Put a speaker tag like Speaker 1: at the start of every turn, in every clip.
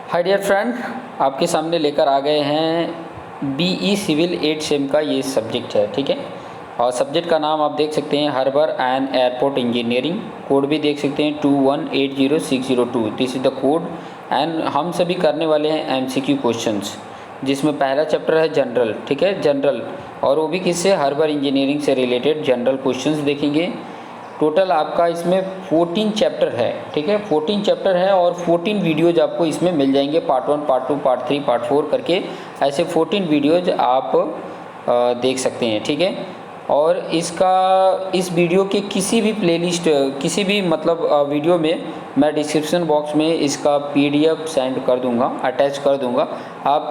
Speaker 1: हाय dear friend, आपके सामने लेकर आ गए हैं बीई सिविल 8 सेम का ये सब्जेक्ट है। ठीक है, और सब्जेक्ट का नाम आप देख सकते हैं harbour and airport engineering. Code भी देख सकते हैं 2180602। This is the code. And हम सभी करने वाले हैं एमसीक्यू क्वेश्चंस, जिसमें पहला चैप्टर है जनरल। ठीक है, जनरल, और वो भी किससे, हार्बर इंजीनियरिंग से रिलेटेड जनरल क्वेश्चंस देखेंगे। टोटल आपका इसमें 14 चैप्टर है। ठीक है, 14 चैप्टर है और 14 वीडियोज़ आपको इसमें मिल जाएंगे, पार्ट 1, पार्ट 2, पार्ट 3, पार्ट 4 करके ऐसे 14 वीडियोज़ आप देख सकते हैं। ठीक है, और इस वीडियो के किसी भी प्लेलिस्ट, किसी भी मतलब वीडियो में मैं डिस्क्रिप्शन बॉक्स में इसका पीडीएफ सेंड कर दूंगा, अटैच कर दूंगा। आप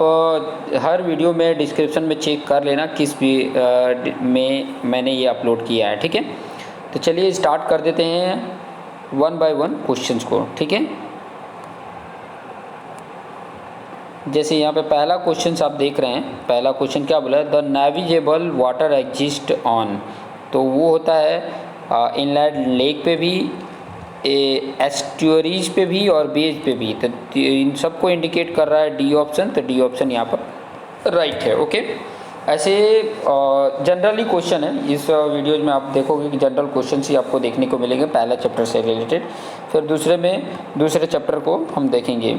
Speaker 1: हर वीडियो में डिस्क्रिप्शन में चेक कर लेना किस भी में मैंने ये अपलोड किया है। ठीक है, तो चलिए स्टार्ट कर देते हैं वन बाय वन क्वेश्चंस को। ठीक है, जैसे यहाँ पे पहला क्वेश्चन आप देख रहे हैं, पहला क्वेश्चन क्या बोला है, the navigable water exist on. तो वो होता है इनलैंड लेक पे भी, एस्ट्यूरीज पे भी और बेज पे भी। तो इन सबको इंडिकेट कर रहा है डी ऑप्शन। तो डी ऑप्शन यहाँ पर राइट है। ओके, ऐसे जनरली क्वेश्चन है इस वीडियोज में, आप देखोगे कि जनरल क्वेश्चन ही आपको देखने को मिलेंगे पहला चैप्टर से रिलेटेड। फिर दूसरे चैप्टर को हम देखेंगे।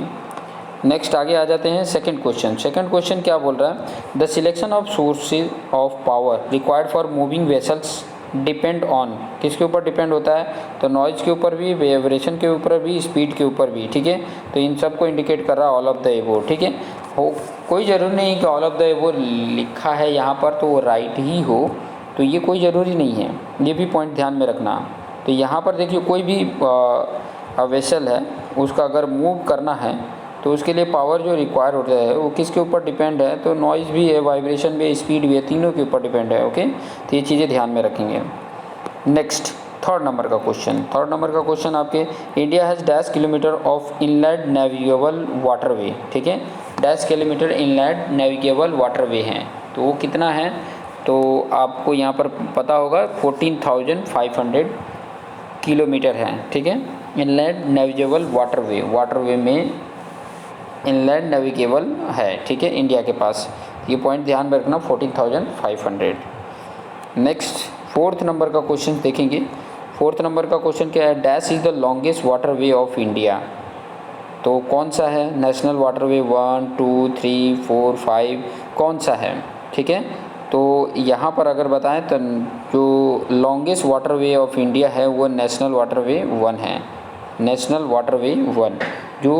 Speaker 1: नेक्स्ट आगे आ जाते हैं सेकंड क्वेश्चन। सेकंड क्वेश्चन क्या बोल रहा है, the selection of sources of power required for moving vessels depend on. किसके ऊपर डिपेंड होता है, तो नॉइज़ के ऊपर भी, वाइब्रेशन के ऊपर भी, स्पीड के ऊपर भी। ठीक है, तो इन सब को इंडिकेट कर रहा है ऑल ऑफ द एबो। ठीक है, हो कोई ज़रूरी नहीं कि ऑल ऑफ द एबो लिखा है यहाँ पर तो वो राइट ही हो, तो ये कोई ज़रूरी नहीं है, ये भी पॉइंट ध्यान में रखना। तो यहाँ पर देखिए, कोई भी वेसल है उसका अगर मूव करना है तो उसके लिए पावर जो रिक्वायर होता है वो किसके ऊपर डिपेंड है, तो नॉइज़ भी है, वाइब्रेशन भी है, स्पीड भी है, तीनों के ऊपर डिपेंड है। ओके, तो ये चीज़ें ध्यान में रखेंगे। नेक्स्ट थर्ड नंबर का क्वेश्चन। थर्ड नंबर का क्वेश्चन आपके, India has dash kilometre of inland navigable waterway. ठीक है, dash kilometre inland navigable waterway हैं, तो वो कितना है, तो आपको यहाँ पर पता होगा 14,500 किलोमीटर है। ठीक है, इनलैंड नेविगेबल वाटरवे, वाटरवे में इनलैंड नेविगेबल है। ठीक है, इंडिया के पास, ये पॉइंट ध्यान में रखना, 14,500। नेक्स्ट फोर्थ नंबर का क्वेश्चन देखेंगे। फोर्थ नंबर का क्वेश्चन क्या है, dash is the longest waterway of India. तो कौन सा है, नेशनल वाटरवे 1, 2, 3, 4, 5 कौन सा है। ठीक है, तो यहाँ पर अगर बताएं तो जो लॉन्गेस्ट वाटरवे ऑफ इंडिया है वो नेशनल वाटरवे 1 है। नेशनल वाटरवे 1 जो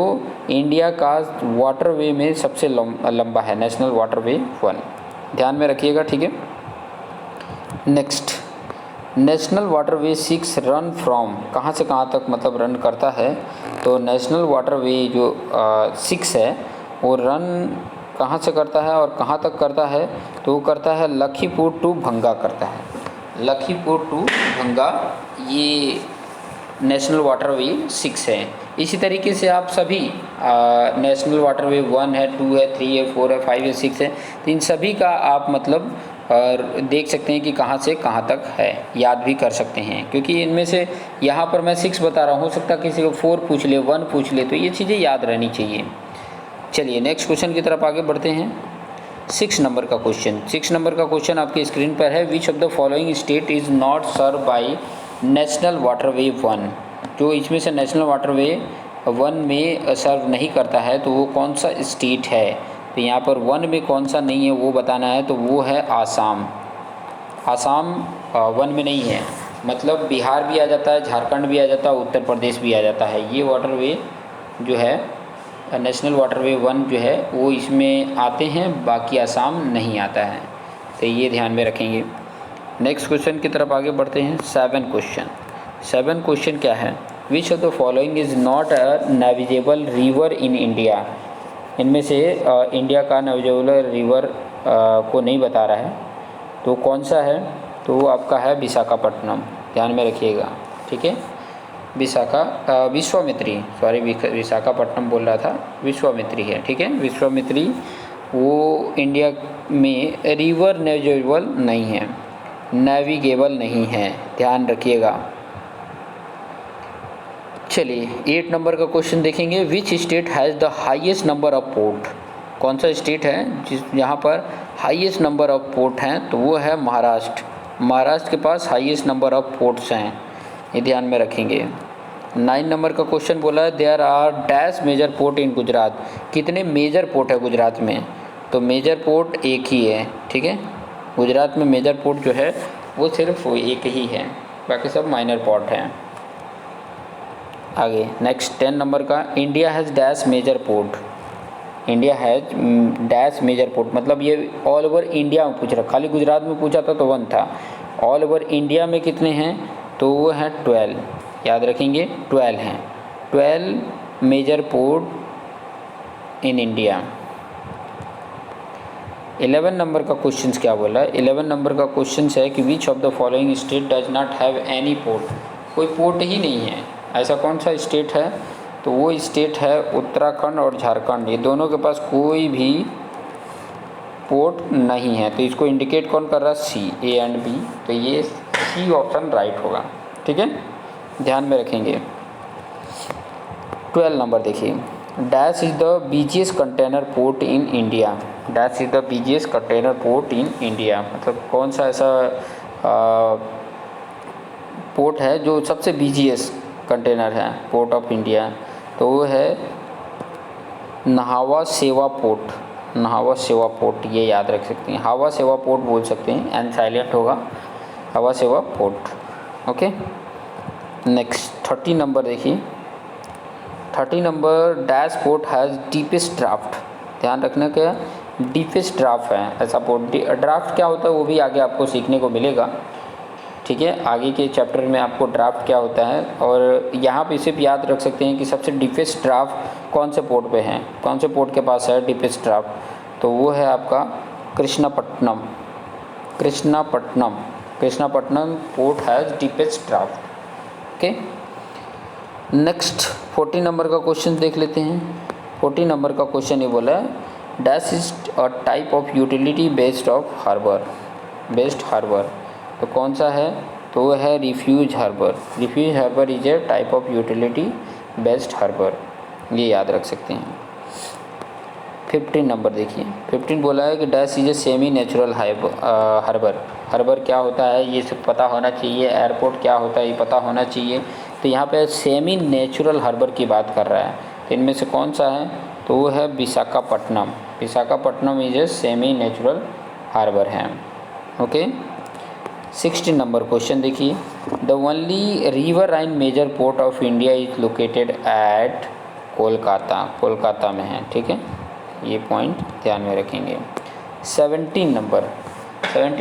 Speaker 1: इंडिया का वाटरवे में सबसे लंबा है, नेशनल वाटरवे 1, ध्यान में रखिएगा। ठीक है, next national waterway 6 run from, कहाँ से कहाँ तक मतलब रन करता है, तो नेशनल वाटरवे जो 6 है वो रन कहाँ से करता है और कहाँ तक करता है, तो वो करता है लखीमपुर टू भंगा करता है, लखीमपुर टू भंगा, ये नेशनल वाटरवे 6 है। इसी तरीके से आप सभी नेशनल वाटरवे 1 है, 2 है, 3 है, 4 है, 5 है, 6 है, तो इन सभी का आप मतलब देख सकते हैं कि कहाँ से कहाँ तक है, याद भी कर सकते हैं, क्योंकि इनमें से यहाँ पर मैं 6 बता रहा हूँ, हो सकता है किसी को 4 पूछ ले, 1 पूछ ले, तो ये चीज़ें याद रहनी चाहिए। चलिए नेक्स्ट क्वेश्चन की तरफ आगे बढ़ते हैं। 6 नंबर का क्वेश्चन। 6 नंबर का क्वेश्चन आपके स्क्रीन पर है, which of the following state is not serve by national waterway 1। जो इसमें से नेशनल वाटरवे 1 में सर्व नहीं करता है तो वो कौन सा स्टेट है, तो यहाँ पर 1 में कौन सा नहीं है वो बताना है, तो वो है आसाम। आसाम 1 में नहीं है, मतलब बिहार भी आ जाता है, झारखंड भी आ जाता है, उत्तर प्रदेश भी आ जाता है। ये वाटरवे जो है नेशनल वाटरवे 1 जो है वो इसमें आते हैं, बाकी आसाम नहीं आता है, तो ये ध्यान में रखेंगे। नेक्स्ट क्वेश्चन की तरफ आगे बढ़ते हैं। 7 क्वेश्चन। 7 क्वेश्चन क्या है, which of the following is not a navigable river in India. इनमें से इंडिया का नेविगेबल रिवर को नहीं बता रहा है, तो कौन सा है, तो वो आपका है विशाखापट्टनम, ध्यान में रखिएगा। ठीक है, विश्वामित्री, सॉरी विशाखापट्टनम बोल रहा था, विश्वामित्री है। ठीक है, विश्वामित्री वो इंडिया में रिवर नेविगेबल नहीं है, नेविगेबल नहीं है, ध्यान रखिएगा। चलिए 8 नंबर का क्वेश्चन देखेंगे। Which state has the highest number of port? कौन सा स्टेट है जिस यहाँ पर हाईएस्ट नंबर ऑफ पोर्ट हैं? तो वो है महाराष्ट्र। महाराष्ट्र के पास हाईएस्ट नंबर ऑफ पोर्ट्स हैं, ये ध्यान में रखेंगे। 9 नंबर का क्वेश्चन बोला है there are dash major port in Gujarat. कितने मेजर पोर्ट है गुजरात में? तो मेजर पोर्ट एक ही है, ठीक है। गुजरात में मेजर पोर्ट जो है वो सिर्फ एक ही है, बाकी सब माइनर पोर्ट हैं। आगे नेक्स्ट 10 नंबर का India has dash major port. India has dash major port मतलब ये ऑल ओवर इंडिया में पूछ रहा, खाली गुजरात में पूछा था तो 1 था। ऑल ओवर इंडिया में कितने हैं? तो वो हैं 12, याद रखेंगे 12 हैं। 12 major port in India. 11 number का क्वेश्चन क्या बोला है? 11 नंबर का क्वेश्चन है कि which of the following state does not have any port. कोई पोर्ट ही नहीं है, ऐसा कौन सा स्टेट है? तो वो स्टेट है उत्तराखंड और झारखंड। ये दोनों के पास कोई भी पोर्ट नहीं है। तो इसको इंडिकेट कौन कर रहा है? सी, ए एंड बी। तो ये सी ऑप्शन राइट होगा, ठीक है, ध्यान में रखेंगे। 12 नंबर देखिए, dash is the biggest container port in India. Dash is the biggest container port in India मतलब कौन सा ऐसा पोर्ट है जो सबसे बिगेस्ट कंटेनर है पोर्ट ऑफ इंडिया? तो वो है नहावा सेवा पोर्ट। नहावा सेवा पोर्ट, ये याद रख सकते हैं। हवा सेवा पोर्ट बोल सकते हैं, एंड साइलेंट होगा, हवा सेवा पोर्ट। ओके, नेक्स्ट 30 नंबर देखिए। 30 number dash port has deepest draft. ध्यान रखना क्या डीपेस्ट ड्राफ्ट है ऐसा पोर्ट। ड्राफ्ट क्या होता है वो भी आगे आपको सीखने को मिलेगा, ठीक है। आगे के चैप्टर में आपको ड्राफ्ट क्या होता है, और यहाँ पे सिर्फ याद रख सकते हैं कि सबसे डीपेस्ट ड्राफ्ट कौन से पोर्ट पे है, कौन से पोर्ट के पास है डीपेस्ट ड्राफ्ट। तो वो है आपका Krishnapatnam. Krishnapatnam, Krishnapatnam port has deepest draft. Okay, next 40 number का क्वेश्चन देख लेते हैं। 40 नंबर का क्वेश्चन ये बोला है dash is a type of utility based of harbour. Based harbour तो कौन सा है? तो वो है refuge harbour. Refuge harbour is a type of utility based harbour, ये याद रख सकते हैं। 15 नंबर देखिए। 15 बोला है कि dash is a semi natural harbour. Harbour क्या होता है ये सब पता होना चाहिए। एयरपोर्ट क्या होता है ये पता होना चाहिए। तो यहाँ पे सेमी नेचुरल हार्बर की बात कर रहा है, तो इनमें से कौन सा है? तो वो है Visakhapatnam. Visakhapatnam is a semi natural harbour है। ओके, 16 नंबर क्वेश्चन देखिए। The only riverine major port of India is located at Kolkata. Kolkata में है, ठीक है, ये पॉइंट ध्यान में रखेंगे। 17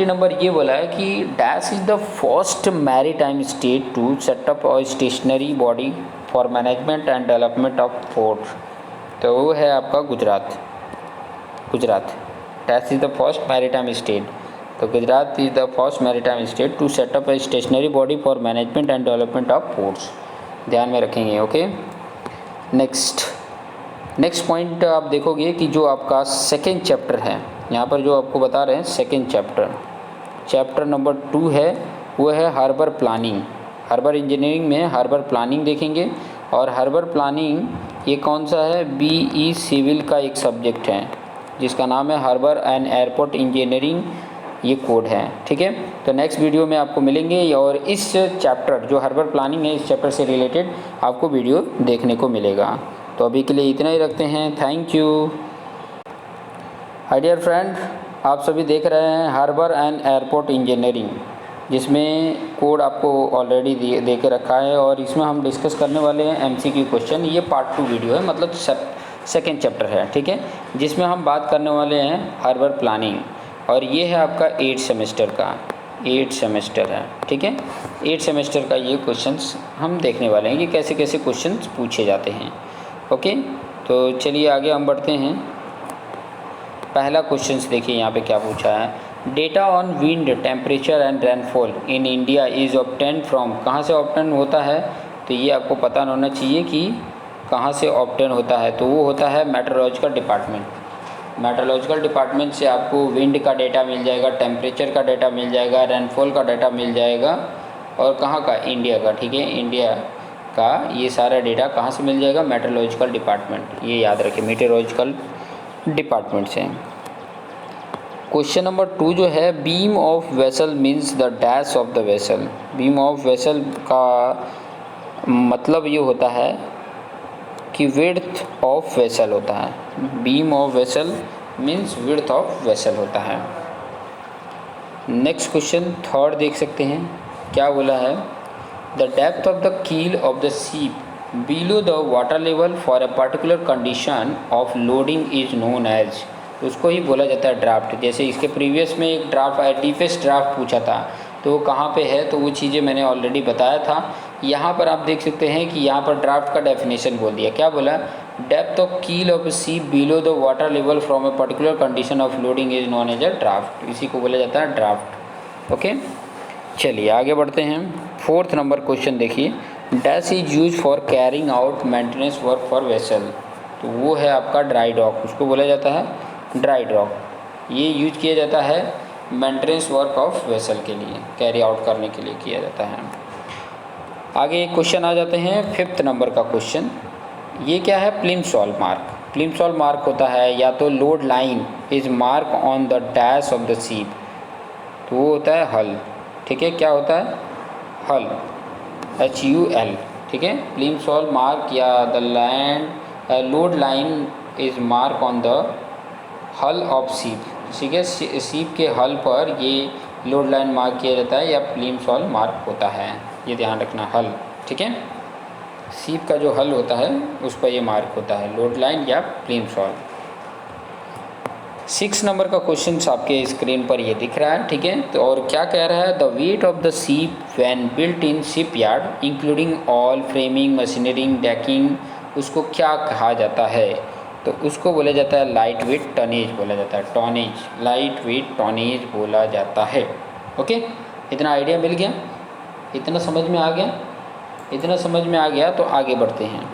Speaker 1: नंबर ये बोला है कि dash is the first maritime state to set up a stationary body for management and development of port. तो वो है आपका Gujarat. Gujarat dash is the first maritime state. तो Gujarat is the first maritime state to set up a stationary body for management and development of ports, ध्यान में रखेंगे। Okay, next point आप देखोगे कि जो आपका सेकेंड चैप्टर है, यहाँ पर जो आपको बता रहे हैं सेकेंड चैप्टर नंबर 2 है, वो है हार्बर प्लानिंग। हार्बर इंजीनियरिंग में हार्बर प्लानिंग देखेंगे। और हार्बर प्लानिंग ये कौन सा है? BE सिविल का एक सब्जेक्ट है जिसका नाम है हार्बर एंड एयरपोर्ट इंजीनियरिंग, ये कोड है, ठीक है। तो नेक्स्ट वीडियो में आपको मिलेंगे और इस चैप्टर जो हार्बर प्लानिंग है इस चैप्टर से रिलेटेड आपको वीडियो देखने को मिलेगा। तो अभी के लिए इतना ही रखते हैं। Thank you. Hi dear friend, आप सभी देख रहे हैं हार्बर एंड एयरपोर्ट इंजीनियरिंग, जिसमें कोड आपको ऑलरेडी दे के रखा है और इसमें हम डिस्कस करने वाले हैं MCQ क्वेश्चन। ये पार्ट 2 वीडियो है, मतलब सेकेंड चैप्टर है, ठीक है, जिसमें हम बात करने वाले हैं हार्बर प्लानिंग। और ये है आपका 8 सेमेस्टर का, 8 सेमेस्टर है, ठीक है। 8 सेमेस्टर का ये क्वेश्चंस हम देखने वाले हैं कि कैसे कैसे क्वेश्चंस पूछे जाते हैं। ओके, तो चलिए आगे हम बढ़ते हैं। पहला क्वेश्चंस देखिए यहाँ पे क्या पूछा है। Data on wind temperature and rainfall in India is obtained from. कहाँ से ऑब्टेन होता है? तो ये आपको पता होना चाहिए कि कहाँ से ऑब्टेन होता है। तो वो होता है मेट्रोलॉजिकल डिपार्टमेंट। मेट्रोलॉजिकल डिपार्टमेंट से आपको विंड का डेटा मिल जाएगा, टेम्परेचर का डेटा मिल जाएगा, रेनफॉल का डेटा मिल जाएगा, और कहाँ का? इंडिया का, ठीक है, इंडिया का ये सारा डेटा कहाँ से मिल जाएगा? मेट्रोलॉजिकल डिपार्टमेंट, ये याद रखें, मेट्रोलॉजिकल डिपार्टमेंट से। क्वेश्चन नंबर 2 जो है, beam of vessel means the dash of the vessel. Beam of vessel का मतलब ये होता है कि विड्थ ऑफ वेसल होता है। Beam of vessel means width of vessel होता है। नेक्स्ट क्वेश्चन 3 देख सकते हैं, क्या बोला है? The depth of the keel of the ship below the water level for a particular condition of loading is known as. उसको ही बोला जाता है ड्राफ्ट। जैसे इसके प्रीवियस में एक ड्राफ्ट, डीपेस्ट ड्राफ्ट पूछा था, तो वो कहाँ पे है, तो वो चीज़ें मैंने ऑलरेडी बताया था। यहाँ पर आप देख सकते हैं कि यहाँ पर ड्राफ्ट का डेफिनेशन बोल दिया। क्या बोला? Depth of keel of ship below the water level from a particular condition of loading is known as a draft. इसी को बोला जाता है ड्राफ्ट। ओके, चलिए आगे बढ़ते हैं। 4th नंबर क्वेश्चन देखिए, dash is use for carrying out maintenance work for vessel. तो वो है आपका ड्राई डॉक, उसको बोला जाता है ड्राई डॉक। ये यूज किया जाता है मेंटेनेंस वर्क ऑफ वेसल के लिए, कैरी आउट करने के लिए किया जाता है। आगे एक क्वेश्चन आ जाते हैं 5th नंबर का क्वेश्चन। ये क्या है? प्लिमसॉल मार्क। प्लिमसॉल मार्क होता है या तो load line is mark on the dash of the ship, तो वो होता है हल। ठीक है, क्या होता है? हल, HUL। ठीक है, प्लिमसॉल मार्क या the land load line is mark on the hull of ship. ठीक है, शिप के हल पर ये लोड लाइन मार्क किया जाता है या प्लिमसॉल मार्क होता है, ये ध्यान रखना, हल। ठीक है, शिप का जो हल होता है उस पर ये मार्क होता है, लोड लाइन या प्लिमसॉल। 6 नंबर का क्वेश्चन आपके स्क्रीन पर ये दिख रहा है। ठीक है, तो और क्या कह रहा है? The weight of the ship when built in ship yard including all framing machinery decking, उसको क्या कहा जाता है? तो उसको बोला जाता है लाइट वेट टनेज बोला जाता है, टॉनेज, लाइट वेट टॉनेज बोला जाता है। ओके, इतना आइडिया मिल गया? इतना समझ में आ गया? इतना समझ में आ गया तो आगे बढ़ते हैं।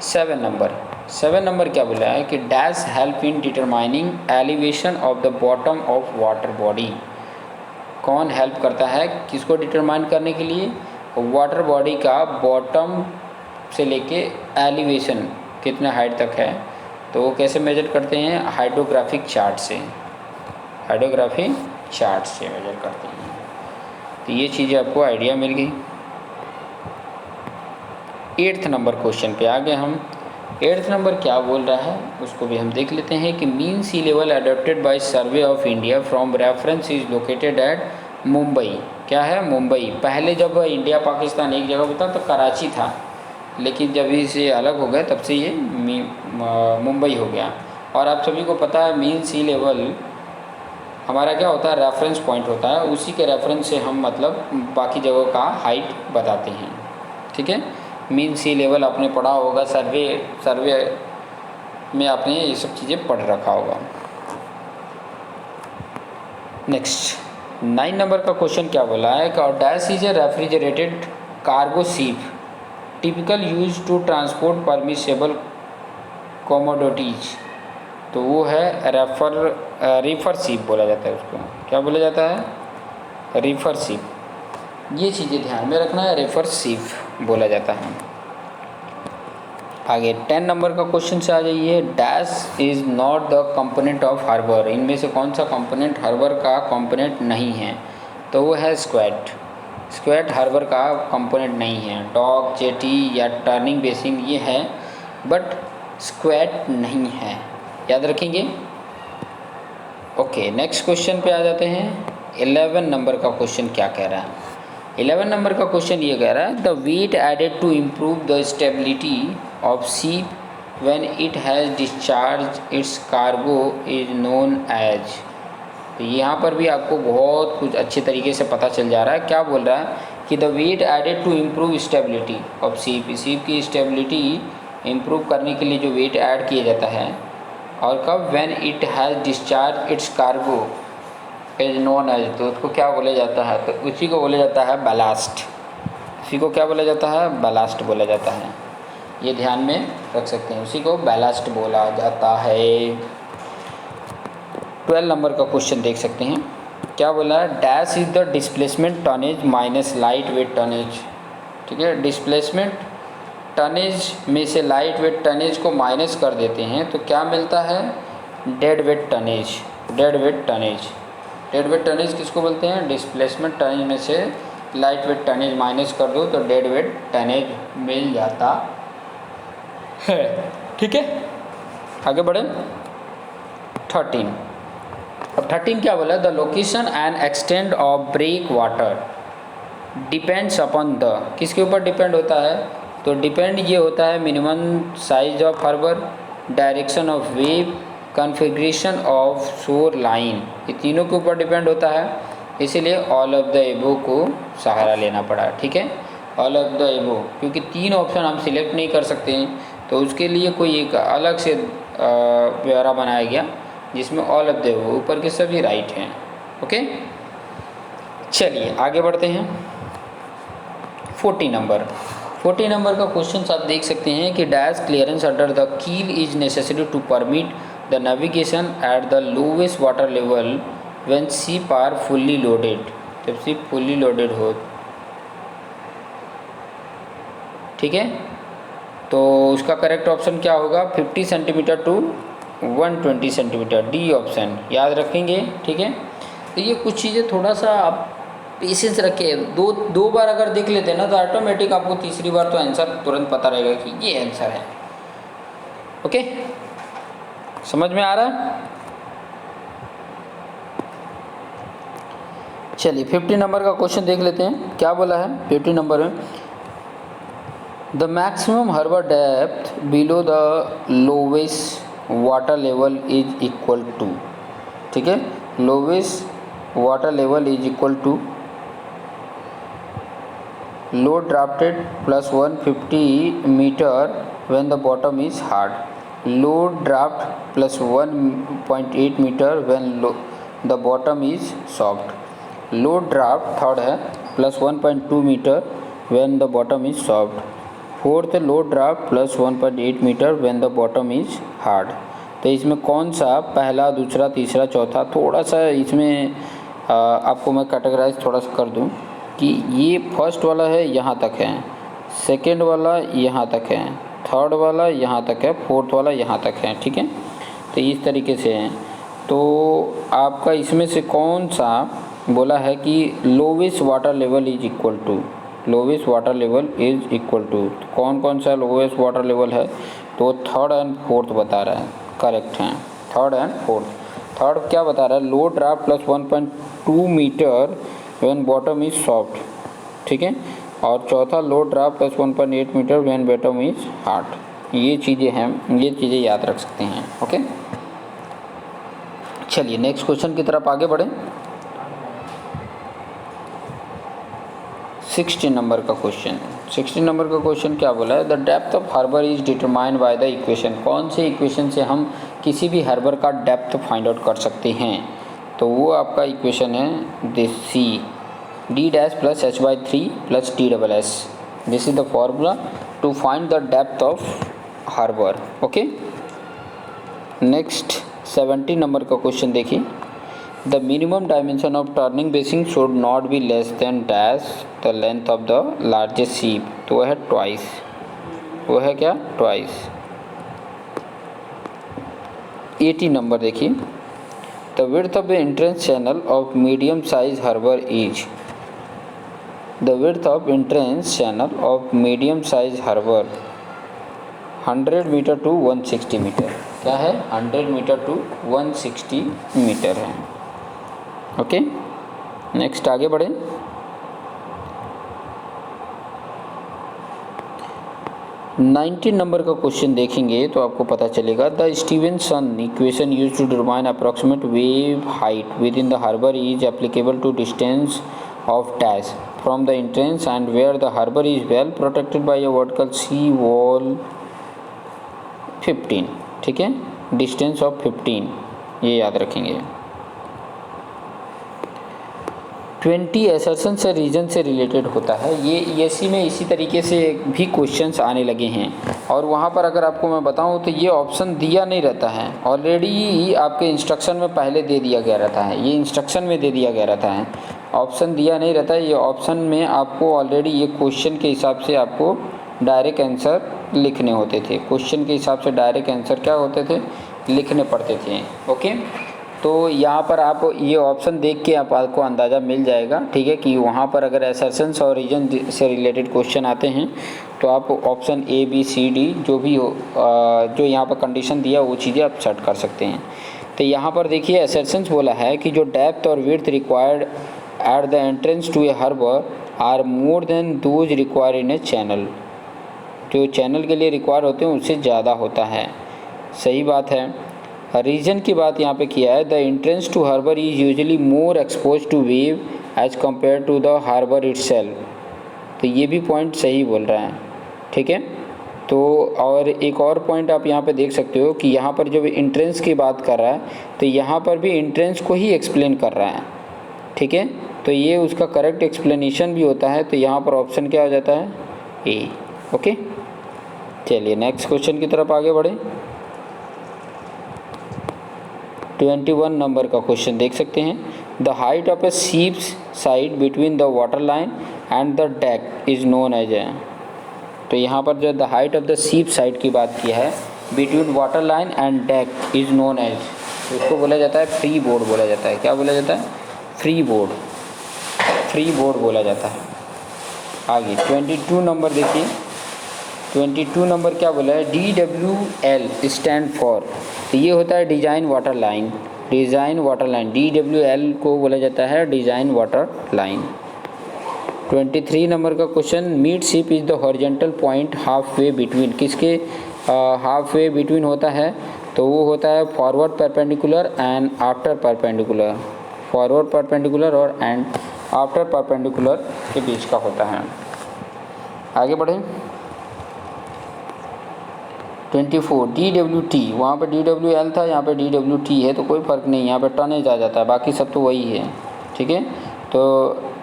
Speaker 1: 7 नंबर क्या बोला है कि dash help in determining elevation of the bottom of water body. कौन हेल्प करता है किसको डिटरमाइन करने के लिए? वाटर बॉडी का बॉटम से लेके एलिवेशन कितने हाइट तक है, तो वो कैसे मेजर करते हैं? हाइड्रोग्राफिक चार्ट से, हाइड्रोग्राफिक चार्ट से मेजर करते हैं। तो ये चीज़ें आपको आइडिया मिल गई। 8th नंबर क्वेश्चन पे आ गए हम। 8th नंबर क्या बोल रहा है उसको भी हम देख लेते हैं कि mean sea level adopted by survey of India from reference is located at Mumbai. क्या है? मुंबई। पहले जब इंडिया पाकिस्तान एक जगह होता तो कराची था, लेकिन जब इसे अलग हो गए तब से ये मुंबई हो गया। और आप सभी को पता है मीन सी लेवल हमारा क्या होता है? रेफरेंस पॉइंट होता है, उसी के रेफरेंस से हम मतलब बाकी जगहों का हाइट बताते हैं। ठीक है, मीन सी लेवल आपने पढ़ा होगा, सर्वे में आपने ये सब चीज़ें पढ़ रखा होगा। नेक्स्ट 9 नंबर का क्वेश्चन क्या बोला है कि dash is a refrigerated cargo ship typical use to transport permissible commodities. तो वो है रिफर शिप बोला जाता है उसको। क्या बोला जाता है? Refer ship. ये चीज़ें ध्यान में रखना है, रिफर शिप बोला जाता है। आगे 10 नंबर का क्वेश्चन से आ जाइए। Dash is not the component of harbour. इनमें से कौन सा कंपोनेंट हार्बर का कंपोनेंट नहीं है? तो वो है स्क्वैट। स्क्वैट हार्बर का कंपोनेंट नहीं है। डॉक, जेटी या टर्निंग बेसिन ये है, बट स्क्वैट नहीं है, याद रखेंगे। ओके, नेक्स्ट क्वेश्चन पे आ जाते हैं। 11 नंबर का क्वेश्चन क्या कह रहा है? 11 नंबर का क्वेश्चन ये कह रहा है the weight added to improve the stability of ship when it has discharge its cargo is known as. तो यहाँ पर भी आपको बहुत कुछ अच्छे तरीके से पता चल जा रहा है। क्या बोल रहा है कि the weight added to improve stability of ship की स्टेबिलिटी इम्प्रूव करने के लिए जो वेट ऐड किया जाता है, और कब? When it has discharge its cargo is known as. तो उसको क्या बोला जाता है? तो उसी को बोला जाता है बैलास्ट। उसी को क्या बोला जाता है? बैलास्ट बोला जाता है। ये ध्यान में रख सकते हैं, उसी को बैलास्ट बोला जाता है। 12 नंबर का क्वेश्चन देख सकते हैं। क्या बोला है? Dash is the displacement tonnage minus light weight tonnage. ठीक है। डिस्प्लेसमेंट टनेज में से लाइट वेट टनेज को माइनस कर देते हैं तो क्या मिलता है, dead weight tonnage. Dead weight tonnage, dead weight tonnage किसको बोलते हैं, डिस्प्लेसमेंट टनेज में से लाइट वेट टनेज माइनस कर दो तो डेड वेट टनेज मिल जाता है। ठीक है, आगे बढ़े। 13, अब 13 क्या बोला, the location and extent of break water depends upon the, किसके ऊपर डिपेंड होता है, तो डिपेंड ये होता है minimum size of harbour, direction of wave, configuration of shore line, ये तीनों के ऊपर डिपेंड होता है। इसीलिए ऑल ऑफ द एबो को सहारा लेना पड़ा। ठीक है, ऑल ऑफ द एबो, क्योंकि 3 ऑप्शन हम सिलेक्ट नहीं कर सकते हैं तो उसके लिए कोई एक अलग से ब्यौरा बनाया गया जिसमें ऑल ऑफ द एबो, ऊपर के सभी राइट हैं। ओके, चलिए आगे बढ़ते हैं। 40 नंबर, 40 नंबर का क्वेश्चन आप देख सकते हैं कि dash clearance under the keel is necessary to permit the navigation at the lowest water level when ship are fully loaded, जब शिप फुल्ली लोडेड हो। ठीक है, तो उसका करेक्ट ऑप्शन क्या होगा, 50 centimetre to 120 centimetre, D option, याद रखेंगे। ठीक है, तो ये कुछ चीज़ें थोड़ा सा आप पेशेंस रखे, दो बार अगर देख लेते हैं ना तो ऑटोमेटिक आपको तीसरी बार तो आंसर तुरंत पता रहेगा कि ये आंसर है। ओके, समझ में आ रहा है। चलिए 50 नंबर का क्वेश्चन देख लेते हैं, क्या बोला है 50 नंबर में, the maximum harbour depth below the lowest water level is equal to. ठीक है, lowest water level is equal to load drafted plus 150 metre when the bottom is hard, load draft plus 1.8 metre when the bottom is soft, load draft third है plus 1.2 metre when the bottom is soft, fourth load draft plus 1.8 metre when the bottom is hard. तो इसमें कौन सा पहला, दूसरा, तीसरा, चौथा, थोड़ा सा इसमें आपको मैं कैटेगराइज थोड़ा सा कर दूं कि ये फर्स्ट वाला है यहाँ तक है, सेकंड वाला यहाँ तक है, थर्ड वाला यहाँ तक है, फोर्थ वाला यहाँ तक है। ठीक है, तो इस तरीके से है। तो आपका इसमें से कौन सा बोला है कि lowest water level is equal to, lowest water level is equal to, कौन कौन सा लोवेस्ट वाटर लेवल है, तो थर्ड एंड फोर्थ बता रहा है, करेक्ट हैं थर्ड एंड फोर्थ। थर्ड क्या बता रहा है, load draft plus 1.2 metre when bottom is soft. ठीक है, और चौथा load draft plus 1.8 metre when bottom is hard. ये चीज़ें हैं, ये चीज़ें याद रख सकते हैं। ओके, चलिए नेक्स्ट क्वेश्चन की तरफ आगे बढ़ें। 16 नंबर का क्वेश्चन, 16 नंबर का क्वेश्चन क्या बोला है, the depth of harbour is determined by the equation, कौन से इक्वेशन से हम किसी भी हार्बर का डेप्थ फाइंड आउट कर सकते हैं, तो वो आपका इक्वेशन है this C D dash plus H by 3 plus T double S, this is the formula to find the depth of harbour. Okay, next 17 number का क्वेश्चन देखिए, the minimum dimension of turning basin should not be less than dash the length of the largest ship, तो वह है twice, वो है क्या, twice. 18 number देखिए, the width of the entrance channel of medium size harbour is, the width of entrance channel of medium size harbour 100 metre to 160 metre, क्या है 100 metre to 160 metre है। ओके, नेक्स्ट आगे बढ़ें। Nineteen number का question देखेंगे तो आपको पता चलेगा, the Stevenson equation use to determine approximate wave height with in the harbour is applicable to distance of dash from the entrance and where the harbour is well protected by a vertical sea wall 15। ठीक है, distance of 15, ये याद रखेंगे। 20 assertion से reason से related होता है, ये ईएससी में इसी तरीके से भी क्वेश्चंस आने लगे हैं, और वहाँ पर अगर आपको मैं बताऊँ तो ये ऑप्शन दिया नहीं रहता है, ऑलरेडी आपके इंस्ट्रक्शन में पहले दे दिया गया रहता है, ये इंस्ट्रक्शन में दे दिया गया रहता है। ऑप्शन दिया नहीं रहता है। ये ऑप्शन में आपको ऑलरेडी ये क्वेश्चन के हिसाब से आपको डायरेक्ट आंसर लिखने होते थे। क्वेश्चन के हिसाब से डायरेक्ट आंसर क्या होते थे, लिखने पड़ते थे। ओके, तो यहाँ पर आप ये ऑप्शन देख के आपको अंदाज़ा मिल जाएगा, ठीक है, कि वहाँ पर अगर असर्शंस और रीजन से रिलेटेड क्वेश्चन आते हैं तो आप option A B C D जो भी हो, जो यहाँ पर कंडीशन दिया वो चीज़ें आप सेट कर सकते हैं। तो यहाँ पर देखिए असर्शंस बोला है कि जो डेप्थ और width required at the entrance to a harbour are more than those required in a channel. जो चैनल के लिए रिक्वायर होते हैं उससे ज़्यादा होता है, सही बात है। रीजन की बात यहाँ पे किया है, the entrance to harbour is usually more expose to wave as compare to the harbour itself. तो ये भी पॉइंट सही बोल रहा है, ठीक है। तो और एक और पॉइंट आप यहाँ पे देख सकते हो कि यहाँ पर जब एंट्रेंस की बात कर रहा है तो यहाँ पर भी एंट्रेंस को ही एक्सप्लेन कर रहा है, ठीक है। तो ये उसका करेक्ट एक्सप्लेनेशन भी होता है। तो यहाँ पर ऑप्शन क्या हो जाता है, ए। ओके, चलिए नेक्स्ट क्वेश्चन की तरफ आगे बढ़े। 21 नंबर का क्वेश्चन देख सकते हैं। The height of a ship's side between the water line and the deck is known as a. तो यहाँ पर जो the height of the ship side की बात की है, between water line and deck is known as, उसको बोला जाता है फ्री बोर्ड बोला जाता है। क्या बोला जाता है, फ्री बोर्ड, फ्री बोर्ड बोला जाता है। आगे 22 नंबर देखिए। 22 नंबर क्या बोला है, DWL स्टैंड फॉर। तो ये होता है design water line, design water line, DWL को बोला जाता है डिज़ाइन वाटर लाइन। 23 नंबर का question, mid ship is the horizontal point half way between. किसके हाफ वे बिटवीन होता है, तो वो होता है forward perpendicular and after perpendicular. Forward perpendicular और एंड आफ्टर परपेंडिकुलर के बीच का होता है। आगे बढ़ें। 24 DWT, वहाँ पर DWL था, यहाँ पे DWT है, तो कोई फ़र्क नहीं, यहाँ पे टनेज आ जाता है, बाकी सब तो वही है, ठीक है। तो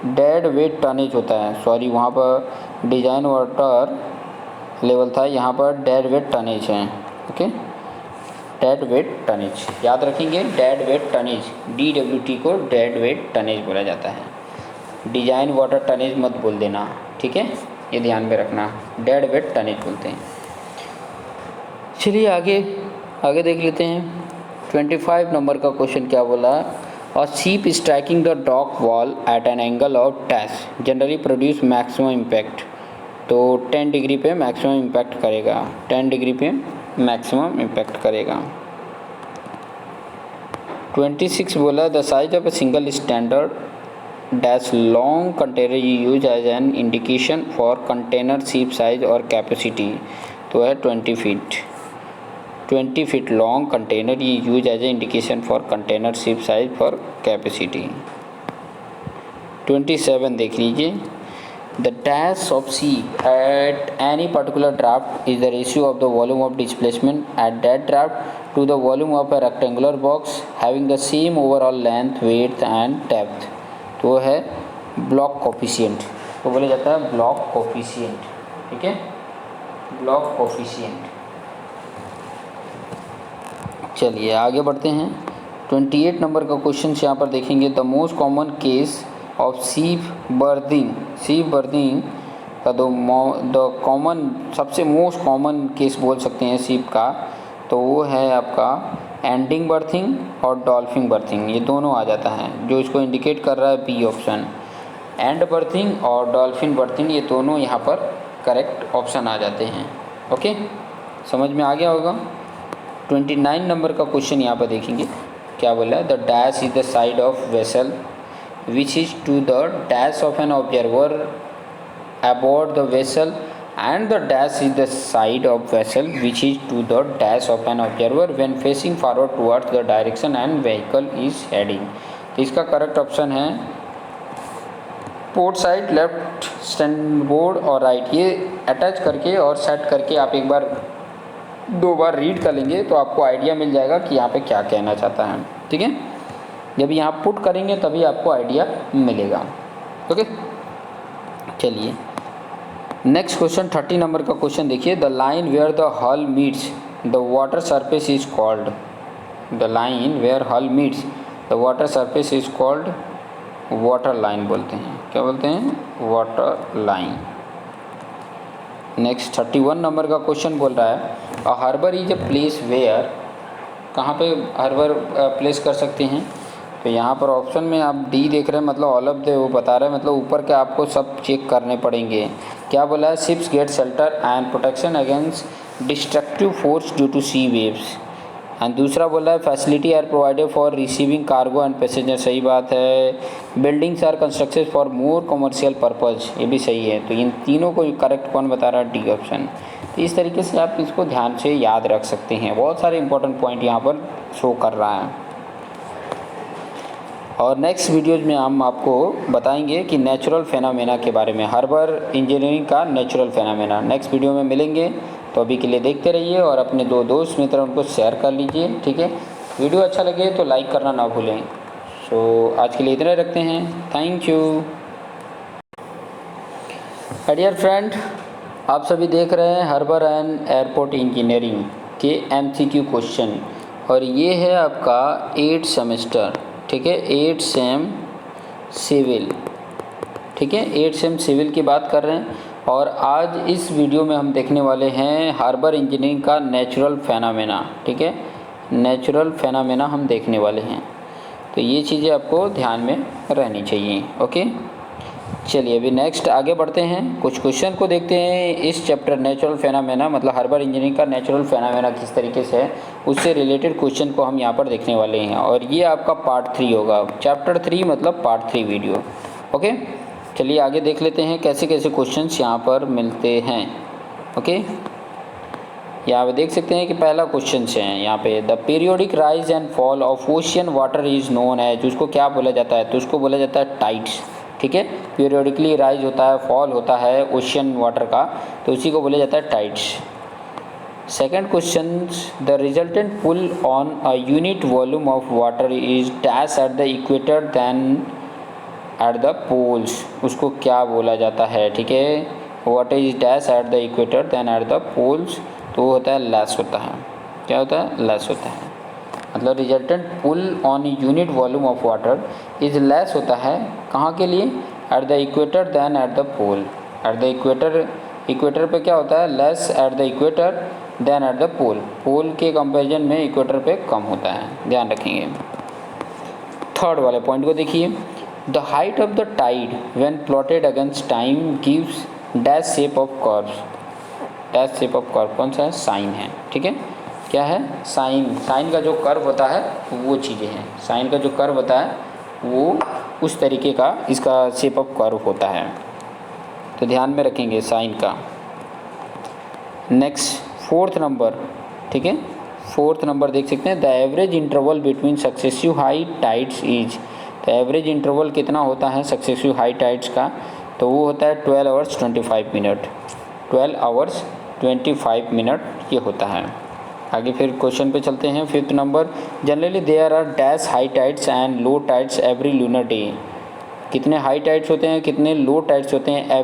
Speaker 1: डेड वेट टनेज होता है, सॉरी वहाँ पर डिज़ाइन वाटर लेवल था, यहाँ पर डेड वेट टनेज है। ओके, डेड वेट टनेज याद रखेंगे, डेड वेट टनेज, DWT को डेड वेट टनेज बोला जाता है। डिज़ाइन वाटर टनेज मत बोल देना, ठीक है, ये ध्यान में रखना, डेड वेट टनेज बोलते हैं। चलिए आगे देख लेते हैं। 25 नंबर का क्वेश्चन क्या बोला, a ship striking the dock wall at an angle of dash generally produce maximum impact. तो 10 डिग्री पे मैक्सिमम इम्पैक्ट करेगा, 10 डिग्री पे मैक्सिमम इम्पैक्ट करेगा। 26 बोला, the size of a single standard dash long container use as an indication for container ship size और capacity. तो है 20 feet. 20 feet long container ये use as a indication for container ship size for capacity. 27 देख लीजिए, the dash of ship at any particular draft is the ratio of the volume of displacement at that draft to the volume of a rectangular box having the same overall length, width and depth. तो है block coefficient, तो बोला जाता है block coefficient, ठीक है, block coefficient. चलिए आगे बढ़ते हैं। 28 नंबर का क्वेश्चन यहाँ पर देखेंगे, the most common case of ship berthing का द कॉमन, सबसे मोस्ट कॉमन केस बोल सकते हैं शिप का, तो वो है आपका एंडिंग बर्थिंग और डॉल्फिन बर्थिंग, ये दोनों आ जाता है। जो इसको इंडिकेट कर रहा है बी ऑप्शन, एंड बर्थिंग और डॉल्फिन बर्थिंग, ये दोनों यहाँ पर करेक्ट ऑप्शन आ जाते हैं। ओके, समझ में आ गया होगा। 29 नंबर का क्वेश्चन यहाँ पर देखेंगे, क्या बोला है, the dash is the side of vessel which is to the dash of an observer aboard the vessel and the dash is the side of vessel which is to the dash of an observer when facing forward towards the direction and vehicle is heading. तो इसका correct option है port side, left stand board और right. ये attach करके और set करके आप एक बार 2 बार रीड कर लेंगे तो आपको आइडिया मिल जाएगा कि यहाँ पे क्या कहना चाहता है, ठीक है। जब यहाँ पुट करेंगे तभी आपको आइडिया मिलेगा। ओके, चलिए नेक्स्ट क्वेश्चन 30 नंबर का क्वेश्चन देखिए, the line where the hull meets the water surface is called, the line where hull meets the water surface is called water line बोलते हैं। क्या बोलते हैं? Water line. नेक्स्ट 31 नंबर का question बोल रहा है a harbour is a place where, कहाँ पे हार्बर प्लेस कर सकते हैं? तो यहाँ पर ऑप्शन में आप डी देख रहे हैं, मतलब ऑल ऑफ द वो बता रहे हैं, मतलब ऊपर के आपको सब चेक करने पड़ेंगे। क्या बोला है? Ships get shelter and protection against destructive force due to sea waves. And दूसरा बोला है facility are provided for receiving cargo and passenger, सही बात है। Buildings are constructed for more commercial purpose, ये भी सही है। तो इन तीनों को करेक्ट कौन बता रहा है? D option. तो इस तरीके से आप इसको ध्यान से याद रख सकते हैं। बहुत सारे इंपॉर्टेंट पॉइंट यहाँ पर शो कर रहा है। और नेक्स्ट वीडियोज़ में हम आपको बताएंगे कि नेचुरल फेनामेना के बारे में, हार्बर इंजीनियरिंग का नेचुरल फेनामेना। नेक्स्ट वीडियो में मिलेंगे, तो अभी के लिए देखते रहिए और अपने दो दोस्त मित्र उनको शेयर कर लीजिए, ठीक है। वीडियो अच्छा लगे तो लाइक करना ना भूलें। सो आज के लिए इतना रखते हैं। Thank you. डियर फ्रेंड, आप सभी देख रहे हैं हार्बर एंड एयरपोर्ट इंजीनियरिंग के MCQ क्वेश्चन, और ये है आपका 8 सेमेस्टर, ठीक है, 8 सेम सिविल, ठीक है, 8 सेम सिविल की बात कर रहे हैं। और आज इस वीडियो में हम देखने वाले हैं हार्बर इंजीनियरिंग का नेचुरल फेनामेना, ठीक है, नेचुरल फेनामेना हम देखने वाले हैं। तो ये चीज़ें आपको ध्यान में रहनी चाहिए। ओके, चलिए अभी नेक्स्ट आगे बढ़ते हैं, कुछ क्वेश्चन को देखते हैं इस चैप्टर नेचुरल फेनामेना, मतलब हार्बर इंजीनियरिंग का नेचुरल फेनामेना किस तरीके से है, उससे रिलेटेड क्वेश्चन को हम यहाँ पर देखने वाले हैं। और ये आपका पार्ट 3 होगा, चैप्टर 3 मतलब पार्ट 3 वीडियो। ओके, चलिए आगे देख लेते हैं कैसे कैसे क्वेश्चंस यहाँ पर मिलते हैं। ओके, यहाँ पे देख सकते हैं कि पहला क्वेश्चन है यहाँ पे, the periodic rise and fall of ocean water is known as, उसको क्या बोला जाता है? तो उसको बोला जाता है टाइड्स, ठीक है। पीरियोडिकली राइज होता है, फॉल होता है ओशियन वाटर का, तो उसी को बोला जाता है tides. Second question, the resultant pull on a unit volume of water is dash at the equator than at the poles, उसको क्या बोला जाता है? ठीक है, what is dash at the equator than at the poles, तो वो होता है लेस होता है। क्या होता है? लेस होता है। मतलब resultant pull on unit volume of water is less होता है कहाँ के लिए? At the equator than at the pole. At the equator, equator पे क्या होता है? Less at the equator than at the pole, pole के कंपेरिजन में इक्वेटर पे कम होता है, ध्यान रखेंगे। थर्ड वाले पॉइंट को देखिए, the height of the tide when plotted against time gives dash shape of curve. Dash shape of curve कौन सा है? साइन है, ठीक है। क्या है? साइन। साइन का जो कर्व होता है वो चीज़ें हैं, साइन का जो कर्व होता है वो उस तरीके का इसका शेप ऑफ कर्व होता है, तो ध्यान में रखेंगे साइन का। नेक्स्ट फोर्थ नंबर, ठीक है, फोर्थ नंबर देख सकते हैं, the average interval between successive high tides is, तो एवरेज इंटरवल कितना होता है सक्सेसिव हाई टाइड्स का? तो वो होता है 12 आवर्स 25 मिनट, 12 आवर्स 25 मिनट ये होता है। आगे फिर क्वेश्चन पे चलते हैं। Fifth number, generally there are dash high tides and low tides every lunar day, कितने हाई टाइड्स होते हैं, कितने लो टाइड्स होते हैं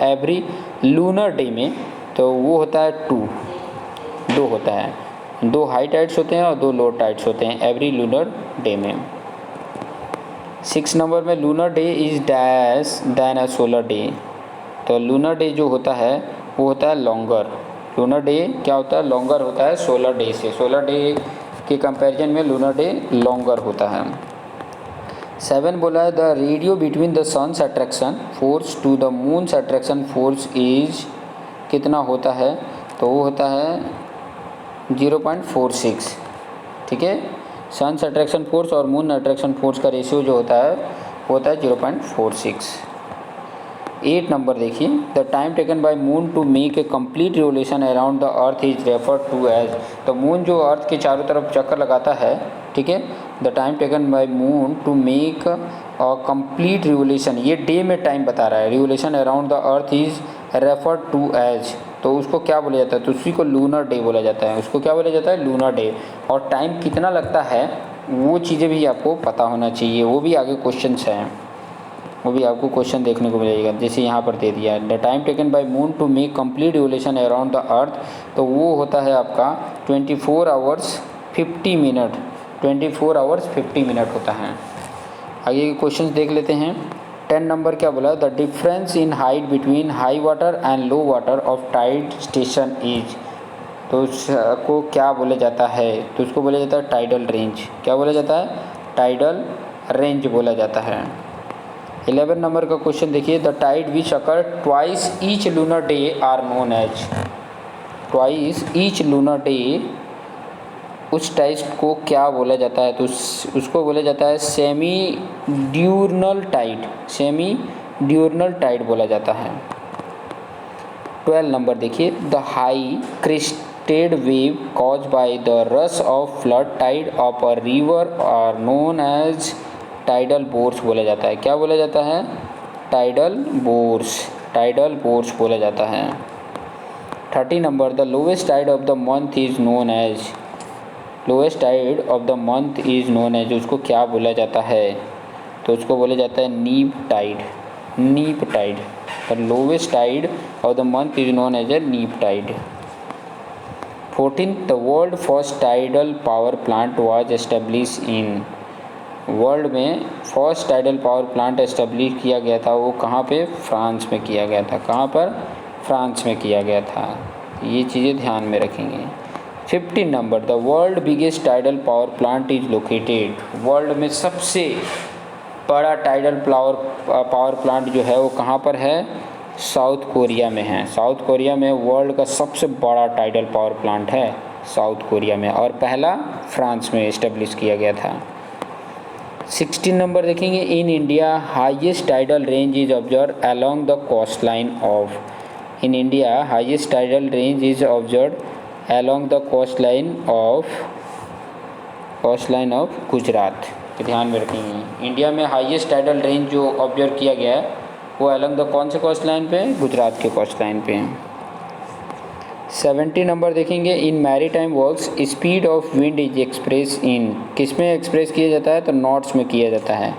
Speaker 1: एवरी लूनर डे में? तो वो होता है 2 होता है, 2 हाई टाइड्स होते हैं और 2 लो टाइड्स होते हैं एवरी लूनर डे में। 6 नंबर में, lunar day is dash then a solar day, तो लूनर डे जो होता है वो होता है लॉन्गर। लूनर डे क्या होता है? लॉन्गर होता है सोलर डे से, सोलर डे के कंपैरिजन में लूनर डे लॉन्गर होता है। 7 बोला है, the radio between the sun's attraction force to the moon's attraction force is, कितना होता है? तो वो होता है 0.46, ठीक है। सन्स अट्रैक्शन फोर्स और मून अट्रैक्शन फोर्स का रेशियो जो होता है वो होता है 0.46। 8 नंबर देखिए, the time taken by moon to make a complete revolution around the earth is referred to as, तो मून जो अर्थ के चारों तरफ चक्कर लगाता है, ठीक है, the time taken by moon to make a complete revolution, ये डे में टाइम बता रहा है, revolution around the earth is referred to as, तो उसको क्या बोला जाता है? तो उसी को लूनर डे बोला जाता है, उसको क्या बोला जाता है? Lunar day. और टाइम कितना लगता है वो चीज़ें भी आपको पता होना चाहिए, वो भी आगे क्वेश्चन हैं, वो भी आपको क्वेश्चन देखने को मिलेगा। जैसे यहाँ पर दे दिया है, the time taken by moon to make complete revolution around the earth, तो वो होता है आपका 24 आवर्स 50 मिनट, 24 आवर्स 50 मिनट होता है। आगे के क्वेश्चंस देख लेते हैं। 10 नंबर क्या बोला, the difference in height between high water and low water of tide station is, तो उसको क्या बोला जाता है, तो उसको बोला जाता है टाइडल रेंज। क्या बोला जाता है, टाइडल रेंज बोला जाता है। 11 नंबर का क्वेश्चन देखिए, the tide which occur twice each lunar day are known as, twice each lunar day, उस टाइड को क्या बोला जाता है, तो उसको बोला जाता है semi diurnal tide, semi diurnal tide बोला जाता है। 12 नंबर देखिए, the high crested wave cause by the rush of flood tide of a river are known as tidal bores बोला जाता है। क्या बोला जाता है, टाइडल बोर्स, टाइडल बोर्स बोला जाता है। 30 number, the lowest tide of the month is known as, lowest tide of the month is known as, उसको क्या बोला जाता है, तो उसको बोला जाता है neap tide, neap tide. The lowest tide of the month is known as a neap tide. 14, the world first tidal power plant was establish in, world में first tidal power plant establish किया गया था, वो कहाँ पे, France में किया गया था। कहाँ पर, फ्रांस में किया गया था। ये चीज़ें ध्यान में रखेंगे। 15 number, the world biggest tidal power plant is located, world में सबसे बड़ा टाइडल पावर प्लांट जो है वो कहाँ पर है, साउथ कोरिया में है। साउथ कोरिया में वर्ल्ड का सबसे बड़ा टाइडल पावर प्लांट है साउथ कोरिया में, और पहला फ्रांस में इस्टेब्लिश किया गया था। 16 नंबर देखेंगे, in India highest tidal range is observe along the coast line of, in India highest tidal range is observe along the coast line of Gujarat. ध्यान में रखेंगे, इंडिया में हाईएस्ट टाइडल रेंज जो ऑब्जर्व किया गया है वो अलोंग द कौन से कोस्ट लाइन पे, गुजरात के कोस्ट लाइन पे। 70 नंबर देखेंगे, इन maritime works speed of wind is express in, किस में एक्सप्रेस किया जाता है, तो नॉट्स में किया जाता है।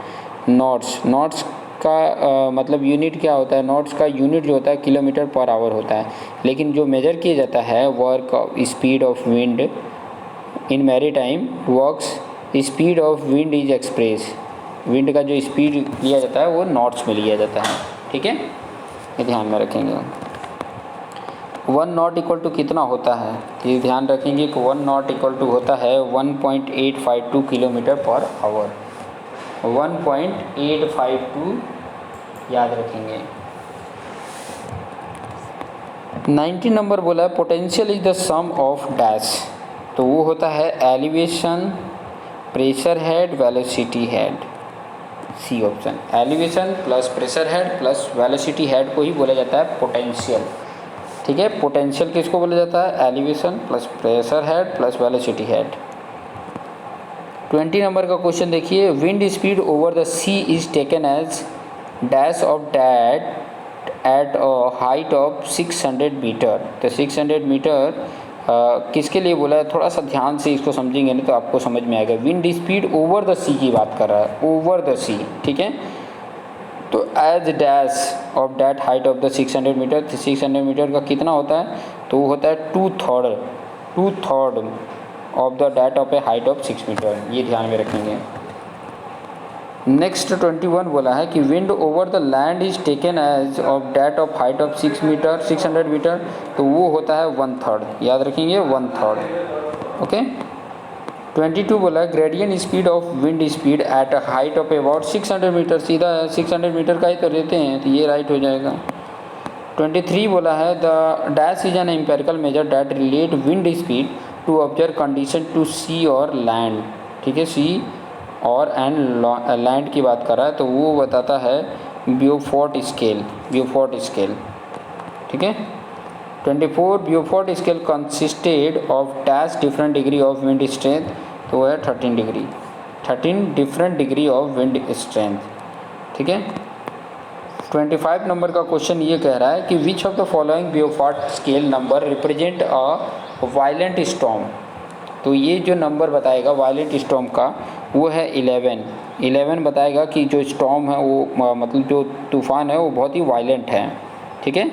Speaker 1: नॉट्स का मतलब यूनिट क्या होता है, नॉट्स का यूनिट जो होता है किलोमीटर पर आवर होता है, लेकिन जो मेजर किया जाता है work speed of wind in maritime works, speed of wind is express, wind का जो स्पीड लिया जाता है वो नॉट्स में लिया जाता है। ठीक है, ये ध्यान में रखेंगे। 1 नॉट इक्वल टू कितना होता है, तो ये ध्यान रखेंगे कि 1 नॉट इक्वल टू होता है 1.852 किलोमीटर पर आवर, 1.852 याद रखेंगे। 90 नंबर बोला है, potential is the sum of dash, तो वो होता है elevation, pressure head, velocity head. C option, elevation plus pressure head plus velocity head को ही बोला जाता है पोटेंशियल। ठीक है, पोटेंशियल किसको बोला जाता है, elevation plus pressure head plus velocity head. 20 number का क्वेश्चन देखिए, wind speed over the sea is taken as dash of that at a height of 600 metre, तो 600 मीटर किसके लिए बोला है, थोड़ा सा ध्यान से इसको समझेंगे नहीं तो आपको समझ में आएगा। विंड स्पीड ओवर द सी की बात कर रहा है, ओवर द सी। ठीक है, तो as dash of that height of the 600 metre, तो 600 मीटर का कितना होता है, तो वो होता है 2/3 of the that of a height of 6 metre, ये ध्यान में रखेंगे। नेक्स्ट 21 बोला है कि wind over the land is taken as of that of height of 600 metre, तो वो होता है 1/3, याद रखेंगे 1/3। ओके। 22 बोला है gradient speed of wind speed at a height of about 600 metre, सीधा 600 मीटर का ही तो लेते हैं, तो ये राइट हो जाएगा। 23 बोला है the dash is an empirical measure that relate wind speed to observe condition to sea और लैंड। ठीक है, सी और एंड लैंड की बात कर रहा है, तो वो बताता है ब्यूफोर्ट स्केल। ठीक है। 24 Beaufort scale consisted of dash different degree of wind strength, तो वो है 13 different degree of wind strength. ठीक है। 25 नंबर का क्वेश्चन ये कह रहा है कि which of the following Beaufort scale number represent a violent storm, तो ये जो नंबर बताएगा वायलेंट स्टॉर्म का वो है 11 बताएगा कि जो स्टॉर्म है वो मतलब जो तूफ़ान है वो बहुत ही वायलेंट है। ठीक है,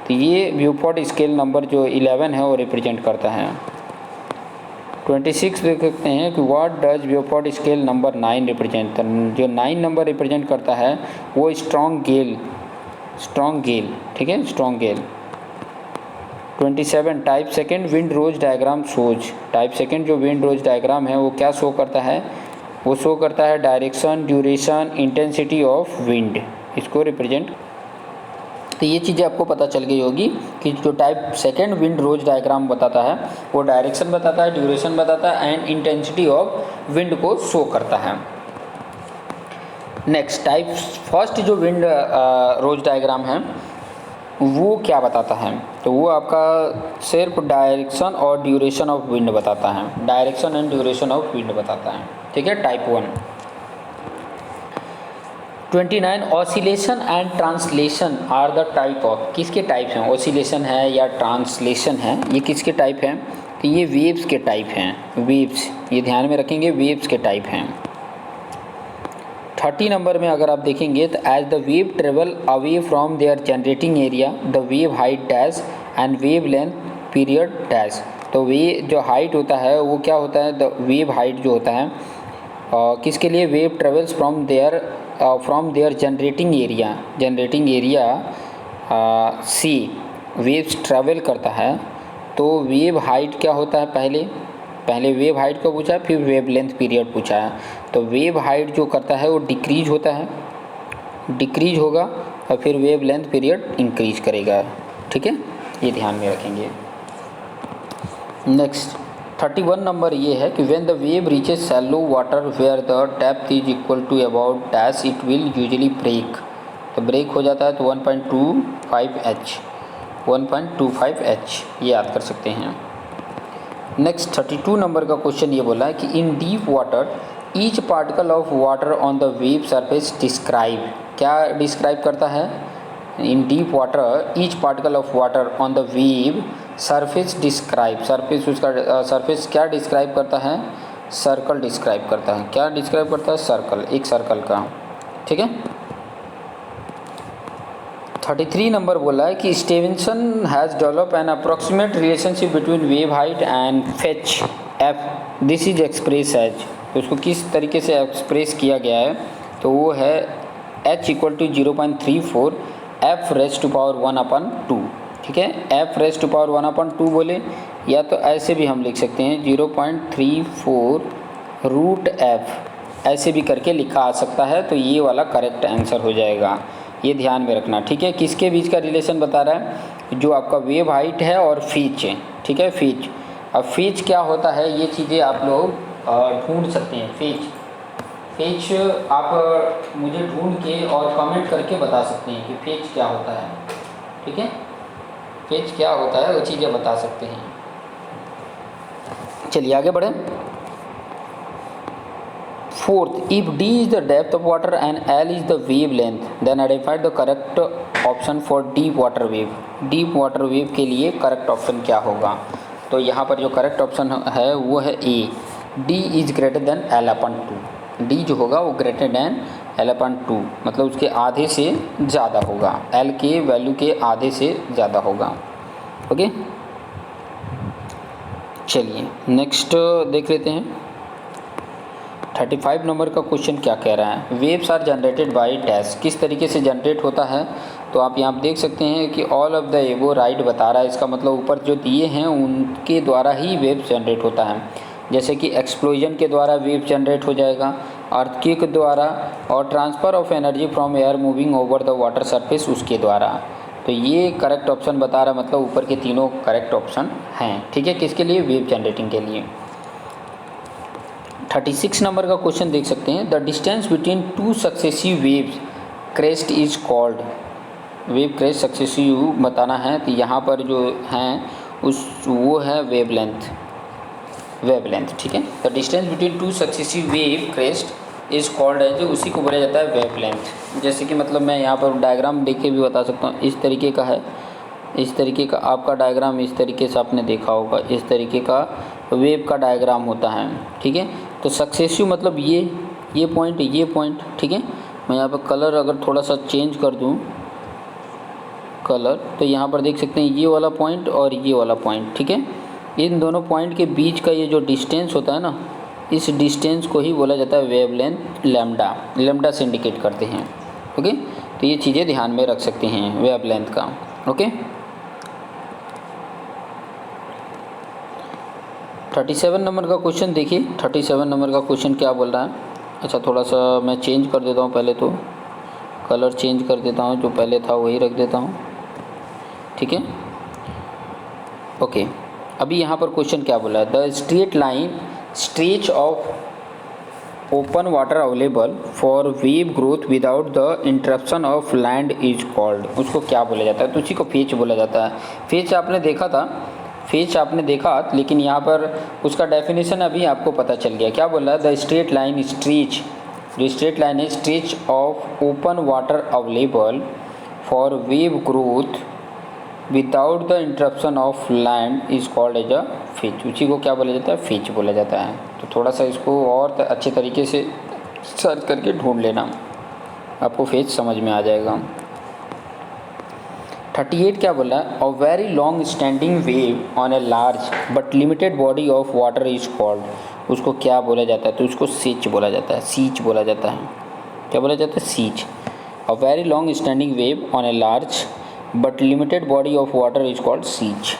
Speaker 1: तो ये ब्यूफोर्ट स्केल नंबर जो 11 है वो रिप्रेजेंट करता है। 26 देख सकते हैं कि what does Beaufort scale number 9 रिप्रेजेंट। जो 9 नंबर रिप्रेजेंट करता है वो स्ट्रॉन्ग गेल, ठीक है, स्ट्रॉन्ग गेल। 27 टाइप सेकेंड विंड रोज डायग्राम शोज। टाइप सेकेंड जो विंड रोज डायग्राम है वो क्या शो करता है, वो शो करता है direction, duration, intensity of wind, इसको रिप्रेजेंट। तो ये चीज़ें आपको पता चल गई होगी कि जो टाइप सेकेंड विंड रोज डायग्राम बताता है वो डायरेक्शन बताता है, ड्यूरेशन बताता है एंड इंटेंसिटी ऑफ विंड को शो करता है। नेक्स्ट टाइप फर्स्ट जो विंड रोज डायग्राम है वो क्या बताता है, तो वो आपका सिर्फ डायरेक्शन और ड्यूरेशन ऑफ विंड बताता है, direction and duration of wind बताता है, ठीक है, type 1। 29 oscillation and translation are the type of, किसके टाइप हैं, ऑसिलेशन है या ट्रांसलेशन है, ये किसके टाइप हैं, तो ये वेव्स के टाइप हैं, वेव्स, ये ध्यान में रखेंगे, वेव्स के टाइप हैं। 30 नंबर में अगर आप देखेंगे तो as the wave travel away from their generating area the wave height dash and wave length period dash. तो वे जो हाइट होता है वो क्या होता है, द वेव हाइट जो होता है किसके लिए, wave travels from their generating area sea waves travel करता है। तो वेव हाइट क्या होता है, पहले वेव हाइट को पूछा, फिर वेव लेंथ पीरियड पूछा है। तो वेव हाइट जो करता है वो डिक्रीज होता है, डिक्रीज होगा और फिर वेव लेंथ पीरियड इंक्रीज करेगा, ठीक है, ये ध्यान में रखेंगे। नेक्स्ट 31 नंबर ये है कि when the wave reaches shallow water where the depth is equal to about dash it will usually break. तो ब्रेक हो जाता है तो 1.25 H ये याद कर सकते हैं। नेक्स्ट 32 नंबर का क्वेश्चन ये बोला है कि in deep water each particle of water on the wave surface describe, क्या डिस्क्राइब करता है, in deep water each particle of water on the wave surface describe, surface उसका सरफेस क्या डिस्क्राइब करता है, सर्कल डिस्क्राइब करता है, क्या डिस्क्राइब करता है, सर्कल, एक सर्कल का, ठीक है। 33 नंबर बोला है कि Stevenson has develop an approximate relationship between wave height and fetch F, this is express as, तो उसको किस तरीके से एक्सप्रेस किया गया है, तो वो है h equal to 0.34 f raise to power 1/2, ठीक है, f रेज टू पावर 1/2 बोले, या तो ऐसे भी हम लिख सकते हैं 0.34 रूट f, ऐसे भी करके लिखा आ सकता है, तो ये वाला करेक्ट आंसर हो जाएगा, ये ध्यान में रखना, ठीक है। किसके बीच का रिलेशन बता रहा है, जो आपका वेव हाइट है और फीच है, ठीक है, फीच। अब फीच क्या होता है ये चीज़ें आप लोग ढूंढ सकते हैं, फीच आप मुझे ढूंढ के और कमेंट करके बता सकते हैं कि फीच क्या होता है, ठीक है, फीच क्या होता है वो चीज़ें बता सकते हैं। चलिए आगे बढ़ें। Fourth, if d is the depth of water and L is the wavelength, then identify the correct option for deep water wave. deep water wave के लिए करेक्ट ऑप्शन क्या होगा, तो यहाँ पर जो करेक्ट ऑप्शन है वो है ए, d is greater than L/2, d जो होगा वो ग्रेटर देन L/2, मतलब उसके आधे से ज़्यादा होगा, L के वैल्यू के आधे से ज़्यादा होगा, ओके। चलिए नेक्स्ट देख लेते हैं। 35 नंबर का क्वेश्चन क्या कह रहा है, waves are generated by dash, किस तरीके से जनरेट होता है, तो आप यहाँ देख सकते हैं कि all of the above right बता रहा है, इसका मतलब ऊपर जो दिए हैं उनके द्वारा ही वेव्स जनरेट होता है, जैसे कि एक्सप्लोजन के द्वारा वेव जनरेट हो जाएगा, अर्थक्वेक के द्वारा, और transfer of energy from air moving over the water surface उसके द्वारा। तो ये करेक्ट ऑप्शन बता रहा है, मतलब ऊपर के तीनों करेक्ट ऑप्शन हैं, ठीक है, किसके लिए, वेव जनरेटिंग के लिए। 36 नंबर का क्वेश्चन देख सकते हैं, the distance between two successive waves crest is called, wave crest successive बताना है, तो यहाँ पर जो हैं वो है वेवलेंथ, ठीक है। The distance between two successive wave crest is called है, जो उसी को बोला जाता है वेवलेंथ। जैसे कि मतलब मैं यहाँ पर डायग्राम देख के भी बता सकता हूँ, इस तरीके का है, इस तरीके का आपका डायग्राम, इस तरीके से आपने देखा होगा, इस तरीके का वेव का डायग्राम होता है, ठीक है। तो सक्सेसिव मतलब ये पॉइंट, ठीक है। मैं यहाँ पर कलर अगर थोड़ा सा चेंज कर दूँ कलर, तो यहाँ पर देख सकते हैं ये वाला पॉइंट और ये वाला पॉइंट, ठीक है। इन दोनों पॉइंट के बीच का ये जो डिस्टेंस होता है ना, इस डिस्टेंस को ही बोला जाता है वेवलेंथ लैम्डा। लैम्डा से इंडिकेट करते हैं। ओके, तो ये चीज़ें ध्यान में रख सकते हैं वेवलेंथ का। ओके, 37 नंबर का क्वेश्चन देखिए। 37 नंबर का क्वेश्चन क्या बोल रहा है। अच्छा, थोड़ा सा मैं चेंज कर देता हूँ, पहले तो कलर चेंज कर देता हूँ, जो पहले था वही रख देता हूँ। ठीक है, ओके। अभी यहाँ पर क्वेश्चन क्या बोला है, the straight line stretch of open water available for wave growth without the interruption of land is called. उसको क्या बोला जाता है, तो उसी को फेच बोला जाता है। फेच आपने देखा था, फेच आपने देखा, लेकिन यहाँ पर उसका डेफिनेशन अभी आपको पता चल गया। क्या बोला है, द स्ट्रेट लाइन स्ट्रेच, जो स्ट्रेट लाइन है stretch of open water available for wave growth without the interruption of land is called as a fetch. उसी को क्या बोला जाता है, फेच बोला जाता है। तो थोड़ा सा इसको और अच्छे तरीके से सर्च करके ढूंढ लेना, आपको फेच समझ में आ जाएगा। 38 क्या बोला है, अ very long standing wave on a large but limited body of water is called. उसको क्या बोला जाता है, तो उसको सीच बोला जाता है। सीच बोला जाता है। क्या बोला जाता है, seiche. A very long standing wave on a large but limited body of water is called seiche.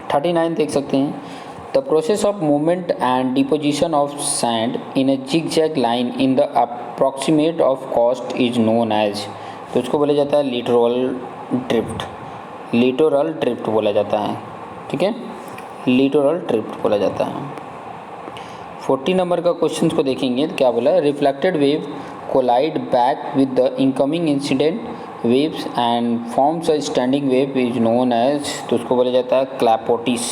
Speaker 1: 39 देख सकते हैं, the process of movement and deposition of sand in a zigzag line in the approximate of coast is known as. तो उसको बोला जाता है littoral drift. Littoral drift बोला जाता है। ठीक है, लिटोरल ड्रिफ्ट बोला जाता है। 40 नंबर का क्वेश्चन को देखेंगे तो क्या बोला है, reflected wave collide back with the incoming incident waves and forms a standing wave is known as. तो उसको बोला जाता है क्लैपोटिस।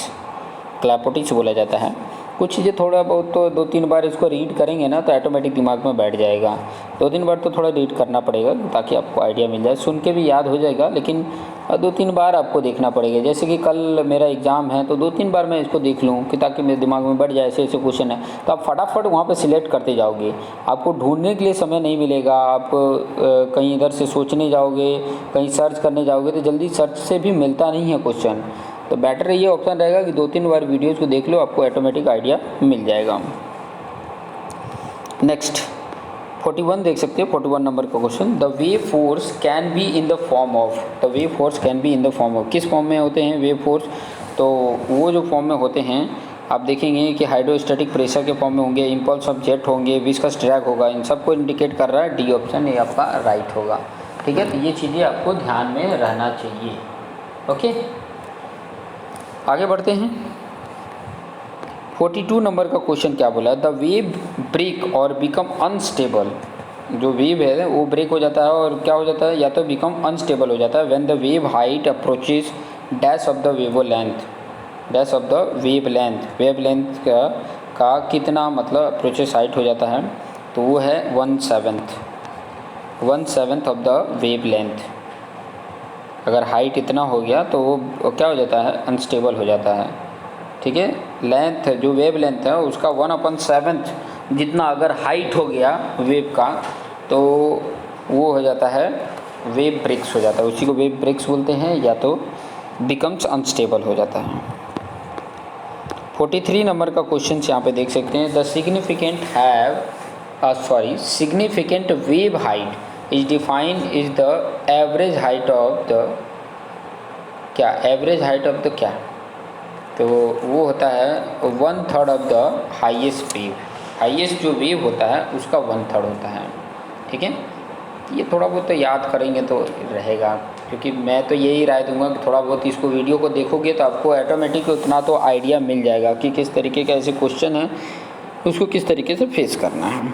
Speaker 1: क्लैपोटिस बोला जाता है। कुछ चीज़ें थोड़ा बहुत तो 2-3 बार इसको रीड करेंगे ना तो ऑटोमेटिक दिमाग में बैठ जाएगा। 2-3 बार तो थोड़ा रीड करना पड़ेगा ताकि आपको आइडिया मिल जाए। सुन के भी याद हो जाएगा, लेकिन 2-3 बार आपको देखना पड़ेगा। जैसे कि कल मेरा एग्ज़ाम है तो 2-3 बार मैं इसको देख लूँ कि ताकि मेरे दिमाग में बैठ जाए। ऐसे ऐसे क्वेश्चन है तो आप फटाफट वहाँ पर सिलेक्ट करते जाओगे, आपको ढूंढने के लिए समय नहीं मिलेगा। आप कहीं इधर से सोचने जाओगे, कहीं सर्च करने जाओगे तो जल्दी सर्च से भी मिलता नहीं है क्वेश्चन। तो बेटर ये ऑप्शन रहेगा कि 2-3 बार वीडियोज़ को देख लो, आपको ऑटोमेटिक आइडिया मिल जाएगा। नेक्स्ट 41 देख सकते हो। 41 नंबर का question, the wave force can be in the form of. The wave force can be in the form of, किस फॉर्म में होते हैं वेव फोर्स, तो वो जो फॉर्म में होते हैं आप देखेंगे कि हाइड्रोस्टैटिक प्रेशर के फॉर्म में होंगे, इम्पल्स ऑफ जेट होंगे, विस्कस ड्रैग होगा। इन सबको इंडिकेट कर रहा है डी ऑप्शन, ये आपका राइट होगा। ठीक है, तो ये चीज़ें आपको ध्यान में रहना चाहिए। ओके, आगे बढ़ते हैं। 42 नंबर का क्वेश्चन क्या बोला, द वेव ब्रेक और बिकम अनस्टेबल। जो वेव है वो ब्रेक हो जाता है और क्या हो जाता है, या तो बिकम अनस्टेबल हो जाता है when the wave height approaches dash of the wave length. Dash of the wave length, wave length का कितना मतलब अप्रोचेज हाइट हो जाता है, तो वो है 1/7 ऑफ द वेव लेंथ। अगर हाइट इतना हो गया तो वो क्या हो जाता है, अनस्टेबल हो जाता है। ठीक है, लेंथ जो वेव लेंथ है उसका 1/7 जितना अगर हाइट हो गया वेव का तो वो हो जाता है वेव ब्रेक्स हो जाता है। उसी को वेव ब्रेक्स बोलते हैं, या तो बिकम्स अनस्टेबल हो जाता है। 43 नंबर का क्वेश्चन यहाँ पे देख सकते हैं, the significant wave height is defined is the average height of the क्या, एवरेज हाइट ऑफ द क्या, तो वो होता है 1/3 of the highest wave. Highest जो वेव होता है उसका 1/3 होता है। ठीक है, ये थोड़ा बहुत तो याद करेंगे तो रहेगा, क्योंकि मैं तो यही राय दूंगा कि थोड़ा बहुत इसको वीडियो को देखोगे तो आपको ऑटोमेटिक उतना तो आइडिया मिल जाएगा कि किस तरीके का ऐसे क्वेश्चन है, उसको किस तरीके से फेस करना है।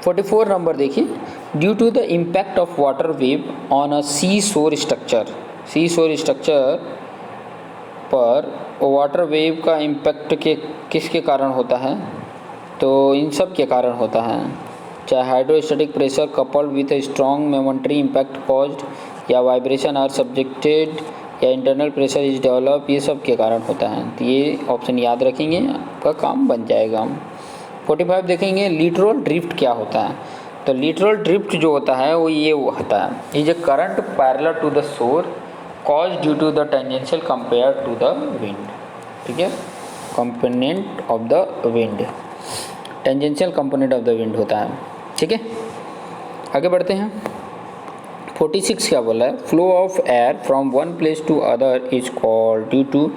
Speaker 1: 44 नंबर देखिए, due to the impact of water wave on a sea shore structure. C shore structure पर वाटर वेव का इम्पैक्ट किसके कारण होता है, तो इन सब के कारण होता है। चाहे hydrostatic pressure coupled with a strong momentary impact caused, या वाइब्रेशन आर सब्जेक्टेड, या इंटरनल प्रेशर इज डेवलप, ये सब के कारण होता है। तो ये ऑप्शन याद रखेंगे, आपका काम बन जाएगा। 45 देखेंगे, लिटरल ड्रिफ्ट क्या होता है, तो लिटरल ड्रिफ्ट जो होता है वो ये होता है, is a current parallel to the shore cause due to the tangential compare to the wind, ठीक है, component of the wind, tangential component of the wind होता है, ठीक है। आगे बढ़ते हैं। 46 क्या बोला है, flow of air from one place to other is called due to,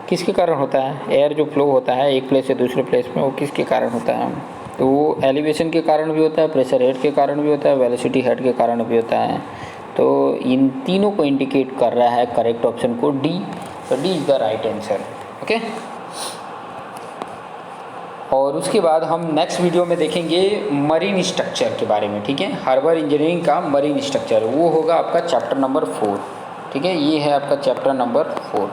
Speaker 1: किसके कारण होता है, एयर जो फ्लो होता है एक प्लेस से दूसरे प्लेस में, वो किसके कारण होता है, तो वो एलिवेशन के कारण भी होता है, प्रेशर हेड के कारण भी होता है, वेलोसिटी हेड के कारण भी होता है। तो इन तीनों को इंडिकेट कर रहा है करेक्ट ऑप्शन को डी, तो D is the right answer, okay. और उसके बाद हम नेक्स्ट वीडियो में देखेंगे मरीन स्ट्रक्चर के बारे में, ठीक है, हार्बर इंजीनियरिंग का मरीन स्ट्रक्चर, वो होगा आपका चैप्टर नंबर 4, ठीक है, ये है आपका chapter number 4।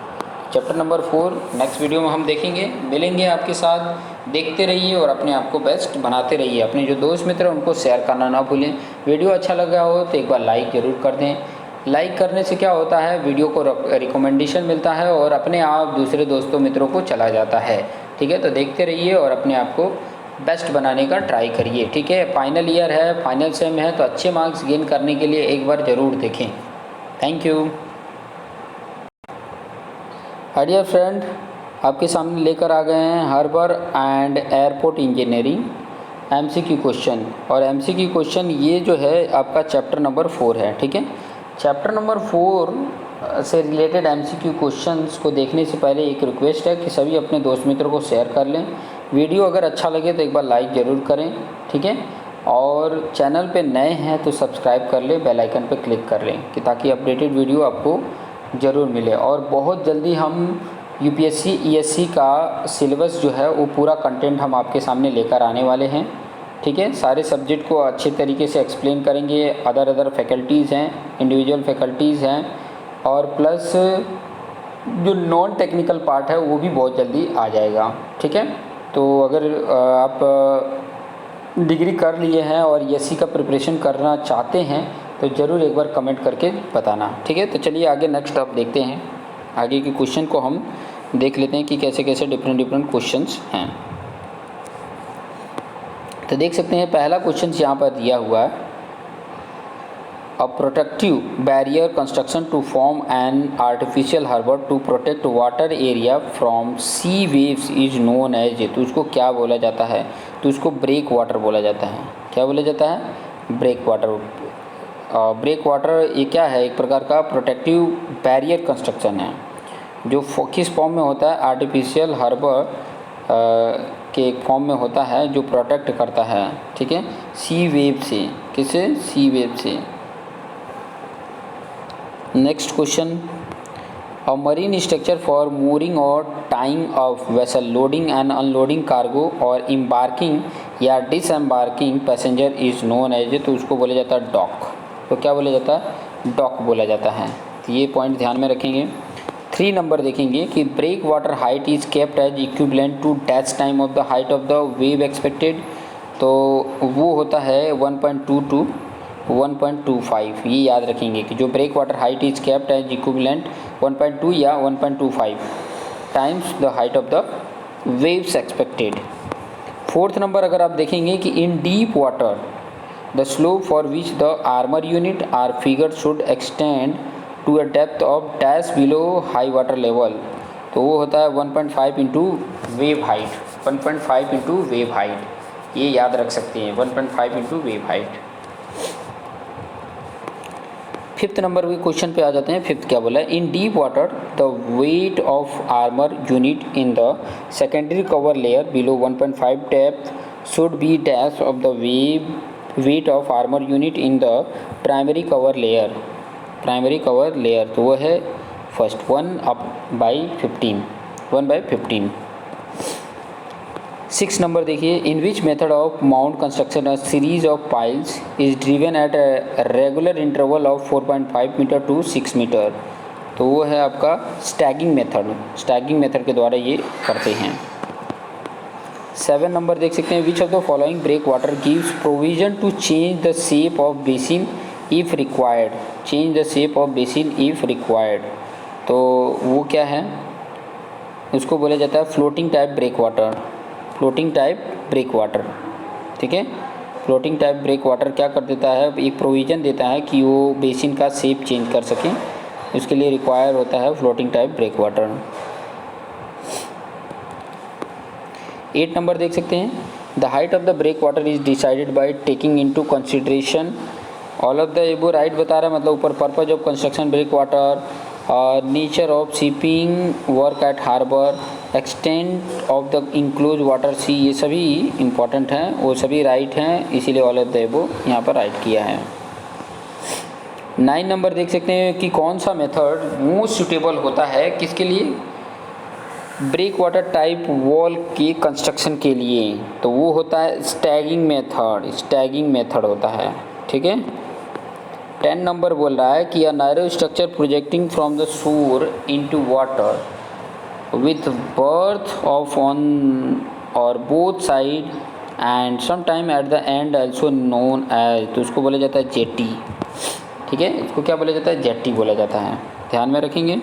Speaker 1: Chapter number 4 next video में हम देखेंगे, मिलेंगे आपके साथ, देखते रहिए और अपने आप को बेस्ट बनाते रहिए। अपने जो दोस्त मित्र हैं उनको शेयर करना ना भूलें। वीडियो अच्छा लगा हो तो एक बार लाइक ज़रूर कर दें। लाइक करने से क्या होता है, वीडियो को रिकमेंडेशन मिलता है और अपने आप दूसरे दोस्तों मित्रों को चला जाता है, ठीक है। तो देखते रहिए और अपने आप को बेस्ट बनाने का ट्राई करिए, ठीक है। फाइनल ईयर है, फाइनल सेम है, तो अच्छे मार्क्स गेन करने के लिए एक बार ज़रूर देखें। Thank you. डियर फ्रेंड, आपके सामने लेकर आ गए हैं harbour and airport engineering MCQ question, और एमसीक्यू क्वेश्चन ये जो है आपका चैप्टर नंबर 4 है, ठीक है। चैप्टर नंबर 4 से रिलेटेड एमसीक्यू क्वेश्चंस को देखने से पहले एक रिक्वेस्ट है कि सभी अपने दोस्त मित्रों को शेयर कर लें। वीडियो अगर अच्छा लगे तो एक बार लाइक ज़रूर करें, ठीक है। और चैनल पे नए हैं तो सब्सक्राइब कर लें, बेल आइकन पे क्लिक कर लें कि ताकि अपडेटेड वीडियो आपको ज़रूर मिले। और बहुत जल्दी हम यूपीएससी ईएससी का सिलेबस जो है वो पूरा कंटेंट हम आपके सामने लेकर आने वाले हैं, ठीक है। सारे सब्जेक्ट को अच्छे तरीके से एक्सप्लेन करेंगे। अदर फैकल्टीज़ हैं, इंडिविजुअल फैकल्टीज़ हैं, और प्लस जो नॉन टेक्निकल पार्ट है वो भी बहुत जल्दी आ जाएगा, ठीक है। तो अगर आप डिग्री कर लिए हैं और ईएससी का प्रिपरेशन करना चाहते हैं तो ज़रूर एक बार कमेंट करके बताना, ठीक है। तो चलिए आगे नेक्स्ट आप देखते हैं, आगे के क्वेश्चन को हम देख लेते हैं कि कैसे कैसे डिफरेंट क्वेश्चंस हैं। तो देख सकते हैं पहला क्वेश्चन यहाँ पर दिया हुआ है, a protective barrier construction to form an artificial harbour to protect water area from sea waves is known as, तो उसको क्या बोला जाता है, तो उसको ब्रेक वाटर बोला जाता है। क्या बोला जाता है, ब्रेक वाटर। ब्रेक वाटर ये क्या है, एक प्रकार का प्रोटेक्टिव बैरियर कंस्ट्रक्शन है जो किस फॉर्म में होता है, आर्टिफिशियल हार्बर के एक फॉर्म में होता है जो प्रोटेक्ट करता है, ठीक है, सी वेव से। किसे, सी वेव से। Next question, a marine structure for mooring और tying of vessel loading and unloading cargo और एम्बार्किंग या disembarking passenger is known as, तो उसको बोला जाता है डॉक। तो क्या बोला जाता है, डॉक बोला जाता है। तो ये पॉइंट ध्यान में रखेंगे। 3 नंबर देखेंगे कि breakwater height is kept as equivalent to dash time of the height of the wave expected, तो वो होता है 1.2 टू 1.25। ये याद रखेंगे कि जो breakwater height is kept as equivalent 1.2 या 1.25 times the height of the waves expected. 4th number अगर आप देखेंगे कि in deep water the slope for which the armour unit are figure should extend to a depth of dash below high water level, तो वो होता है 1.5 into wave height, 1.5 into wave height. ये याद रख सकते हैं, 1.5 into wave height. 5th number के क्वेश्चन पे आ जाते हैं। 5th क्या बोला है, in deep water the weight of armour unit in the secondary cover layer below 1.5 depth should be dash of the weight of armour unit in the primary cover layer, primary cover layer, तो वो है first 1/15, 1/15। 6 number देखिए, in which method of mound construction a series of piles is driven at a regular interval of 4.5 metre to 6 metre, तो वो है आपका स्टैगिंग method, स्टैगिंग method के द्वारा ये करते हैं। 7 नंबर देख सकते हैं, which of the following breakwater gives provision to change the shape of basin if required, change the shape of basin if required, तो वो क्या है, उसको बोला जाता है floating type breakwater, floating type breakwater, ठीक है। फ्लोटिंग टाइप ब्रेक वाटर क्या कर देता है, एक प्रोविज़न देता है कि वो बेसिन का शेप चेंज कर सकें इसके लिए रिक्वायर होता है floating type breakwater. 8 number देख सकते हैं, the height of the breakwater is decided by taking into consideration all of the above. Right बता रहा है, मतलब ऊपर purpose of construction breakwater, nature of shipping work at harbour, extent of the enclose water sea, ये सभी important हैं, वो सभी राइट हैं, इसीलिए ऑल ऑफ द एबो यहाँ पर राइट किया है। 9 नंबर देख सकते हैं कि कौन सा मेथड मोस्ट सूटेबल होता है किसके लिए, ब्रेक वाटर टाइप वॉल के कंस्ट्रक्शन के लिए, तो वो होता है स्टैगिंग मेथड, स्टैगिंग मेथड होता है, ठीक है। 10 नंबर बोल रहा है कि a narrow structure projecting from the shore into water with berth of on or both side and some time at the end also known as, तो उसको बोला जाता है जेटी, ठीक है, इसको क्या बोला जाता है, जेटी बोला जाता है, ध्यान में रखेंगे।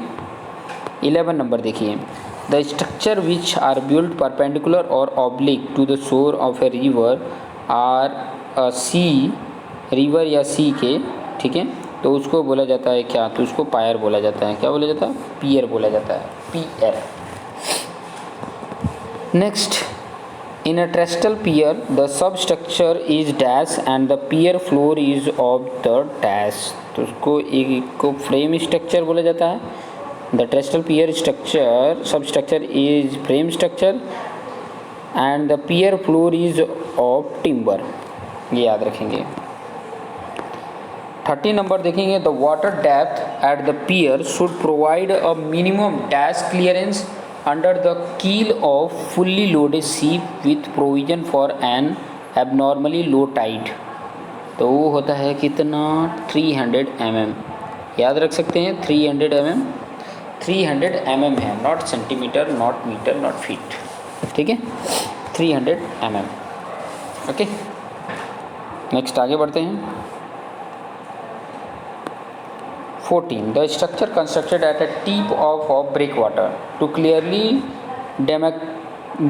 Speaker 1: 11 नंबर देखिए, the structure which are built perpendicular or oblique to the shore of a river or sea, river या सी के, ठीक है, तो उसको बोला जाता है क्या, तो उसको पायर बोला जाता है, क्या बोला जाता है, पियर बोला जाता है, pier. Next, in a trestle pier the substructure is dash and the pier floor is of the dash, तो उसको एक को फ्रेम स्ट्रक्चर बोला जाता है। The trestle pier structure substructure is frame structure and the pier floor is of timber, ये याद रखेंगे। 30 नंबर देखेंगे, the water depth at the pier should provide a minimum dash clearance under the keel off fully loaded ship with provision for an abnormally low tide, तो वो होता है कितना, 300 mm, याद रख सकते हैं 300 mm, 300 mm है, not centimetre, not metre, not feet, ठीक है, 300 mm, ओके। नेक्स्ट आगे बढ़ते हैं। 14, the structure constructed at a tip of breakwater to clearly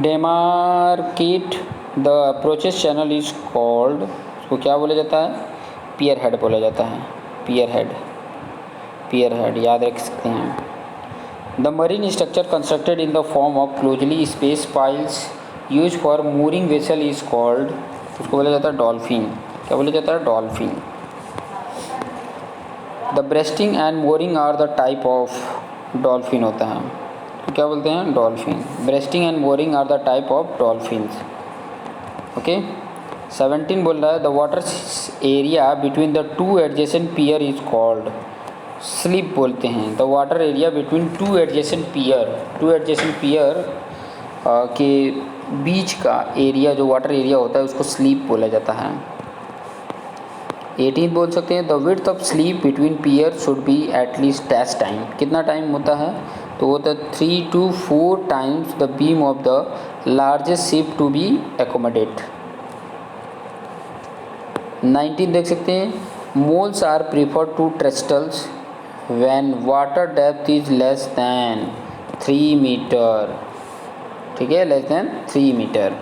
Speaker 1: demarcate the approaches channel is called, उसको क्या बोला जाता है, पियर हेड बोला जाता है, पियर हेड, पियर हेड याद रख सकते हैं। The marine structure constructed in the form of closely space piles use for mooring vessel is called, उसको बोला जाता है डॉल्फिन, क्या बोला जाता है, dolphin. The breasting and mooring are the type of dolphin होता है, तो क्या बोलते हैं, dolphin. Breasting and mooring are the type of dolphins, okay. 17 बोल रहा है, the water area between the two adjacent pier is called, slip बोलते हैं। The water area between two adjacent pier, two adjacent pier के बीच का area, जो water area होता है उसको स्लीप बोला जाता है। 18 बोल सकते हैं, the width of slip between pier should be at least dash time, कितना टाइम होता है, तो वो होता है 3 to 4 times the beam of the largest ship to be accommodate. 19 देख सकते हैं, moles are preferred to trestles when water depth is less than 3 metre, ठीक है, less than 3 metre.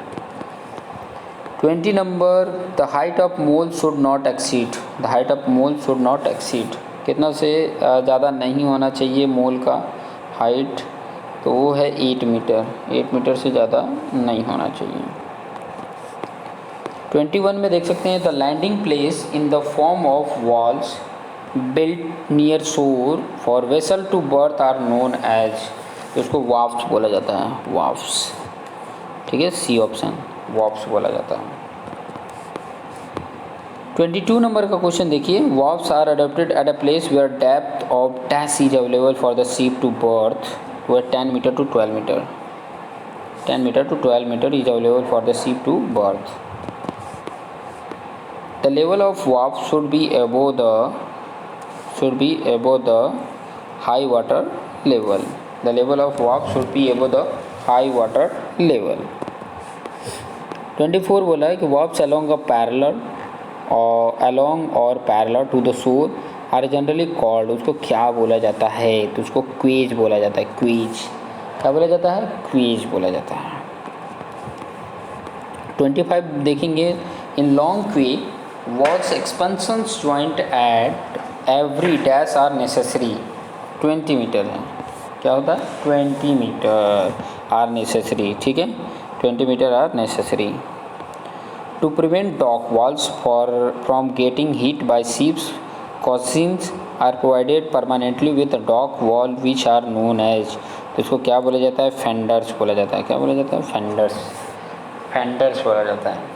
Speaker 1: 20 number, the height of mole should not exceed, the height of mole should not exceed, कितना से ज़्यादा नहीं होना चाहिए मोल का हाइट, तो वो है 8 मीटर, 8 मीटर से ज़्यादा नहीं होना चाहिए। 21 में देख सकते हैं, the landing place in the form of walls built near shore for vessel to berth are known as, उसको वाफ्स बोला जाता है, वाफ्स, ठीक है, सी ऑप्शन, वाफ्स बोला जाता है। 22 नंबर का क्वेश्चन देखिए, wharfs are adopted at a place where depth of dash is available for the ship to berth where 10 metre to 12 metre, 10 metre to 12 metre is available for the ship to berth. The level of wharfs should be above the high water level, the level of वाफ्स should be above the high water level। 24 बोला है कि वाफ्स along or parallel to the shore are generally called, उसको क्या बोला जाता है, तो उसको क्वेज बोला जाता है, क्वेज, क्या बोला जाता है, क्वेज बोला जाता है। 25 देखेंगे, इन लॉन्ग क्वे walls expansions joint at every dash are necessary 20 metre है, क्या होता है 20 मीटर आर नेसेसरी, ठीक है 20 metre are necessary. To prevent dock walls from getting hit by ships, cushions are provided permanently with dock wall which are known as, तो इसको क्या बोला जाता है, फेंडर्स बोला जाता है। क्या बोला जाता है, फेंडर्स, फेंडर्स बोला जाता है।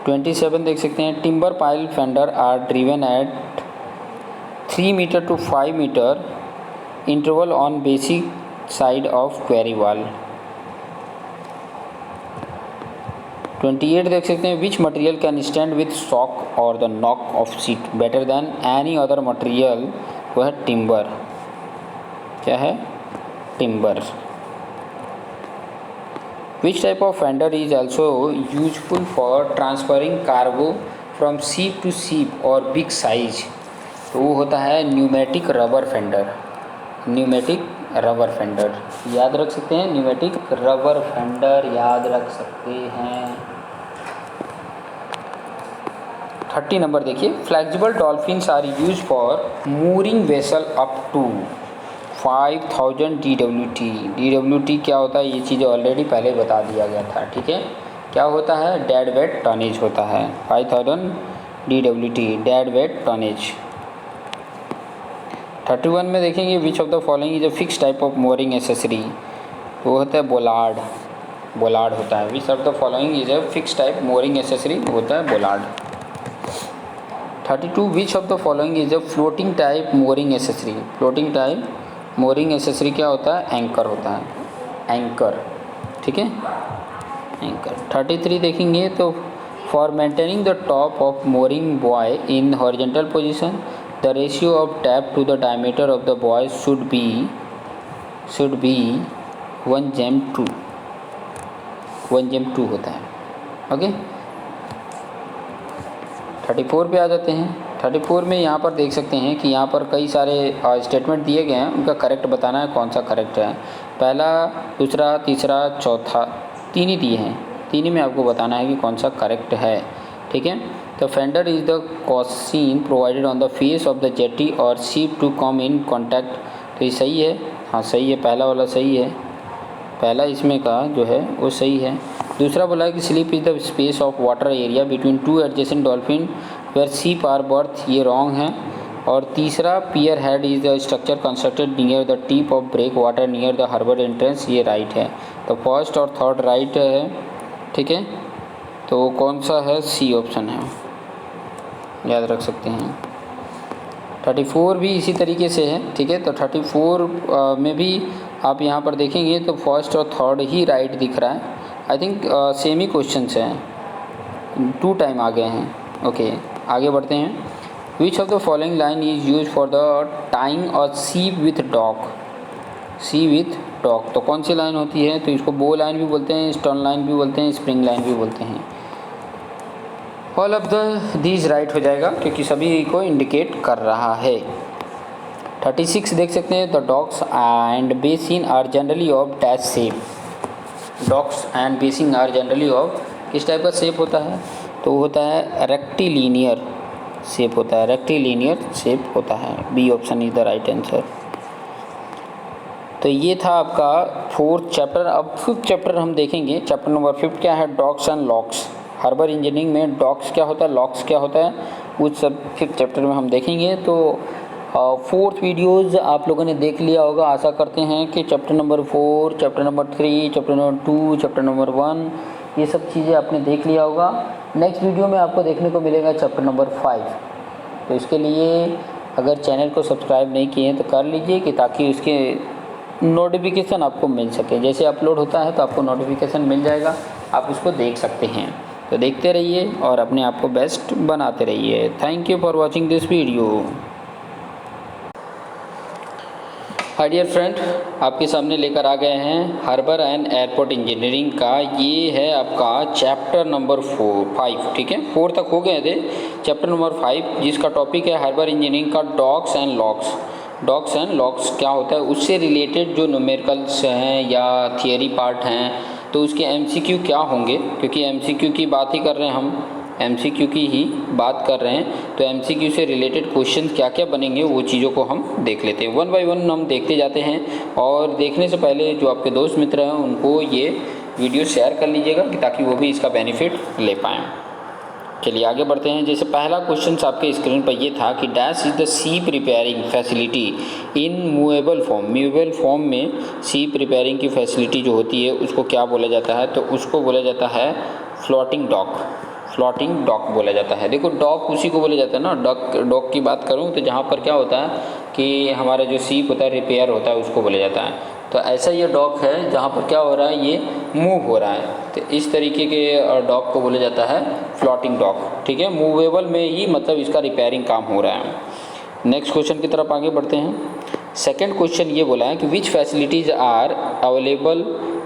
Speaker 1: 27 देख सकते हैं, timber pile fender are driven at 3 metre to 5 metre interval on basic side of query wall. 28 देख सकते हैं, which material can stand with shock or the knock of seat better than any other material, वो है timber. क्या है, timber. Which type of fender is also useful for transferring cargo from ship to ship or big size, तो वो होता है pneumatic rubber fender. Pneumatic rubber fender याद रख सकते हैं, न्यूमेटिक रबर फेंडर याद रख सकते हैं। 30 नंबर देखिए, flexible dolphins are use for mooring vessel up to 5000 DWT। DWT क्या होता है, ये चीज़ें ऑलरेडी पहले बता दिया गया था, ठीक है। क्या होता है, डेड वेट टनेज होता है, 5000 DWT डेड वेट टनेज। 31 में देखेंगे, which of the following is a fix type of mooring accessory, वो होता है बोलार्ड, बोलार्ड होता है। Which of the following is a fix type mooring accessory, होता है bollard. 32 which of the following is a floating type mooring accessory, floating type mooring accessory क्या होता है, एंकर होता है, एंकर, ठीक है, एंकर। 33 देखेंगे तो for maintaining the top of mooring boy in horizontal position the ratio of tap to the diameter of the buoy should be 1 jam 2, 1 jam 2 होता है, ओके। 34 पे आ जाते हैं। 34 में यहाँ पर देख सकते हैं कि यहाँ पर कई सारे स्टेटमेंट दिए गए हैं, उनका करेक्ट बताना है कौन सा करेक्ट है। पहला, दूसरा, तीसरा, चौथा, तीन ही दिए हैं, तीन ही में आपको बताना है कि कौन सा करेक्ट है, ठीक है। The fender is the cosine provided on the face of the jetty or ship to come in contact, तो ये सही है, हाँ सही है, पहला वाला सही है, पहला इसमें का जो है वो सही है। दूसरा बोला है कि slip is the space of water area between two adjacent dolphin where ship are berth, ये रॉन्ग है। और तीसरा, pier head is the structure constructed near the tip of break water near the harbour entrance, ये right है। तो first और third right है, ठीक है। तो कौन सा है, सी ऑप्शन है, याद रख सकते हैं। 34 भी इसी तरीके से है, ठीक है। तो 34 में भी आप यहाँ पर देखेंगे तो फर्स्ट और थर्ड ही राइट दिख रहा है। I think same he question हैं, 2 टाइम आ गए हैं, ओके। आगे बढ़ते हैं। Which of the following line is use for the tying और ship with dock, sea with dock, तो कौन सी लाइन होती है, तो इसको बो लाइन भी बोलते हैं, स्टर्न लाइन भी बोलते हैं, स्प्रिंग लाइन भी बोलते हैं। All of the these right हो जाएगा क्योंकि सभी को इंडिकेट कर रहा है। 36 देख सकते हैं, the docks and basin are generally of dash shape, docks and basin are generally of किस टाइप का शेप होता है, तो होता है रेक्टिलीनियर शेप होता है, रेक्टिलीनियर शेप होता है, B option is the right answer. तो ये था आपका 4th चैप्टर। अब 5th चैप्टर हम देखेंगे। चैप्टर नंबर 5 क्या है, docks and locks. Harbour engineering में डॉक्स क्या होता है, लॉक्स क्या होता है, उस सब 5th चैप्टर में हम देखेंगे। तो 4th वीडियोज़ आप लोगों ने देख लिया होगा, आशा करते हैं कि chapter number 4, chapter number 3, chapter number 2, chapter number 1, ये सब चीज़ें आपने देख लिया होगा। नेक्स्ट वीडियो में आपको देखने को मिलेगा चैप्टर नंबर 5। तो इसके लिए अगर चैनल को सब्सक्राइब नहीं किए हैं तो कर लीजिए कि ताकि उसके नोटिफिकेशन आपको मिल सके, जैसे अपलोड होता है तो आपको नोटिफिकेशन मिल जाएगा, आप उसको देख सकते हैं। तो देखते रहिए और अपने आप को बेस्ट बनाते रहिए। Thank you for watching this video. Hi dear friend, आपके सामने लेकर आ गए हैं हार्बर एंड एयरपोर्ट इंजीनियरिंग का, ये है आपका चैप्टर नंबर 5, ठीक है। 4 तक हो गए थे, चैप्टर नंबर 5 जिसका टॉपिक है हार्बर इंजीनियरिंग का docks and locks. Docks and locks क्या होता है, उससे रिलेटेड जो न्यूमेरिकल्स हैं या थियरी पार्ट हैं, तो उसके MCQ क्या होंगे, क्योंकि MCQ की बात ही कर रहे हैं हम। एमसीक्यू की ही बात कर रहे हैं, तो एमसीक्यू से रिलेटेड क्वेश्चन क्या क्या बनेंगे वो चीज़ों को हम देख लेते हैं। वन बाय वन हम देखते जाते हैं, और देखने से पहले जो आपके दोस्त मित्र हैं उनको ये वीडियो शेयर कर लीजिएगा कि ताकि वो भी इसका बेनिफिट ले पाएँ। चलिए आगे बढ़ते हैं। जैसे पहला क्वेश्चन आपके स्क्रीन पर ये था कि dash is the ship repairing facility in movable form. Movable form में सीप रिपेयरिंग की फैसिलिटी जो होती है उसको क्या बोला जाता है, तो उसको बोला जाता है फ्लोटिंग डॉक। फ्लोटिंग डॉक बोला जाता है। देखो डॉक उसी को बोला जाता है ना, डॉक की बात करूँ तो जहाँ पर क्या होता है कि हमारा जो सीप होता है रिपेयर होता है उसको बोला जाता है। तो ऐसा ये डॉक है जहाँ पर क्या हो रहा है, ये मूव हो रहा है, तो इस तरीके के डॉक को बोला जाता है फ्लोटिंग डॉक। ठीक है, मूवेबल में ही मतलब इसका रिपेयरिंग काम हो रहा है। नेक्स्ट क्वेश्चन की तरफ आगे बढ़ते हैं। सेकंड क्वेश्चन ये बोला है कि which facilities are available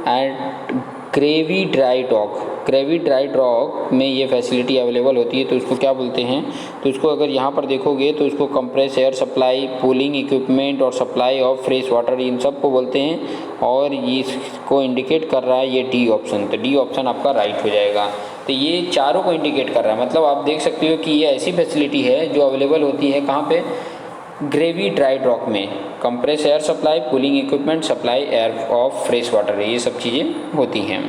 Speaker 1: at graving dry dock. Graving dry dock में ये फैसिलिटी अवेलेबल होती है, तो उसको क्या बोलते हैं, तो उसको अगर यहाँ पर देखोगे तो उसको compress air supply, cooling equipment और सप्लाई ऑफ फ्रेश वाटर, इन सब को बोलते हैं। और ये इसको इंडिकेट कर रहा है ये डी ऑप्शन, तो डी ऑप्शन आपका राइट हो जाएगा। तो ये चारों को इंडिकेट कर रहा है, मतलब आप देख सकते हो कि ये ऐसी फैसिलिटी है जो अवेलेबल होती है कहाँ पे, ग्रेवी ड्राई डॉक में। Compress air supply, cooling equipment, supply air of fresh water, ये सब चीज़ें होती हैं।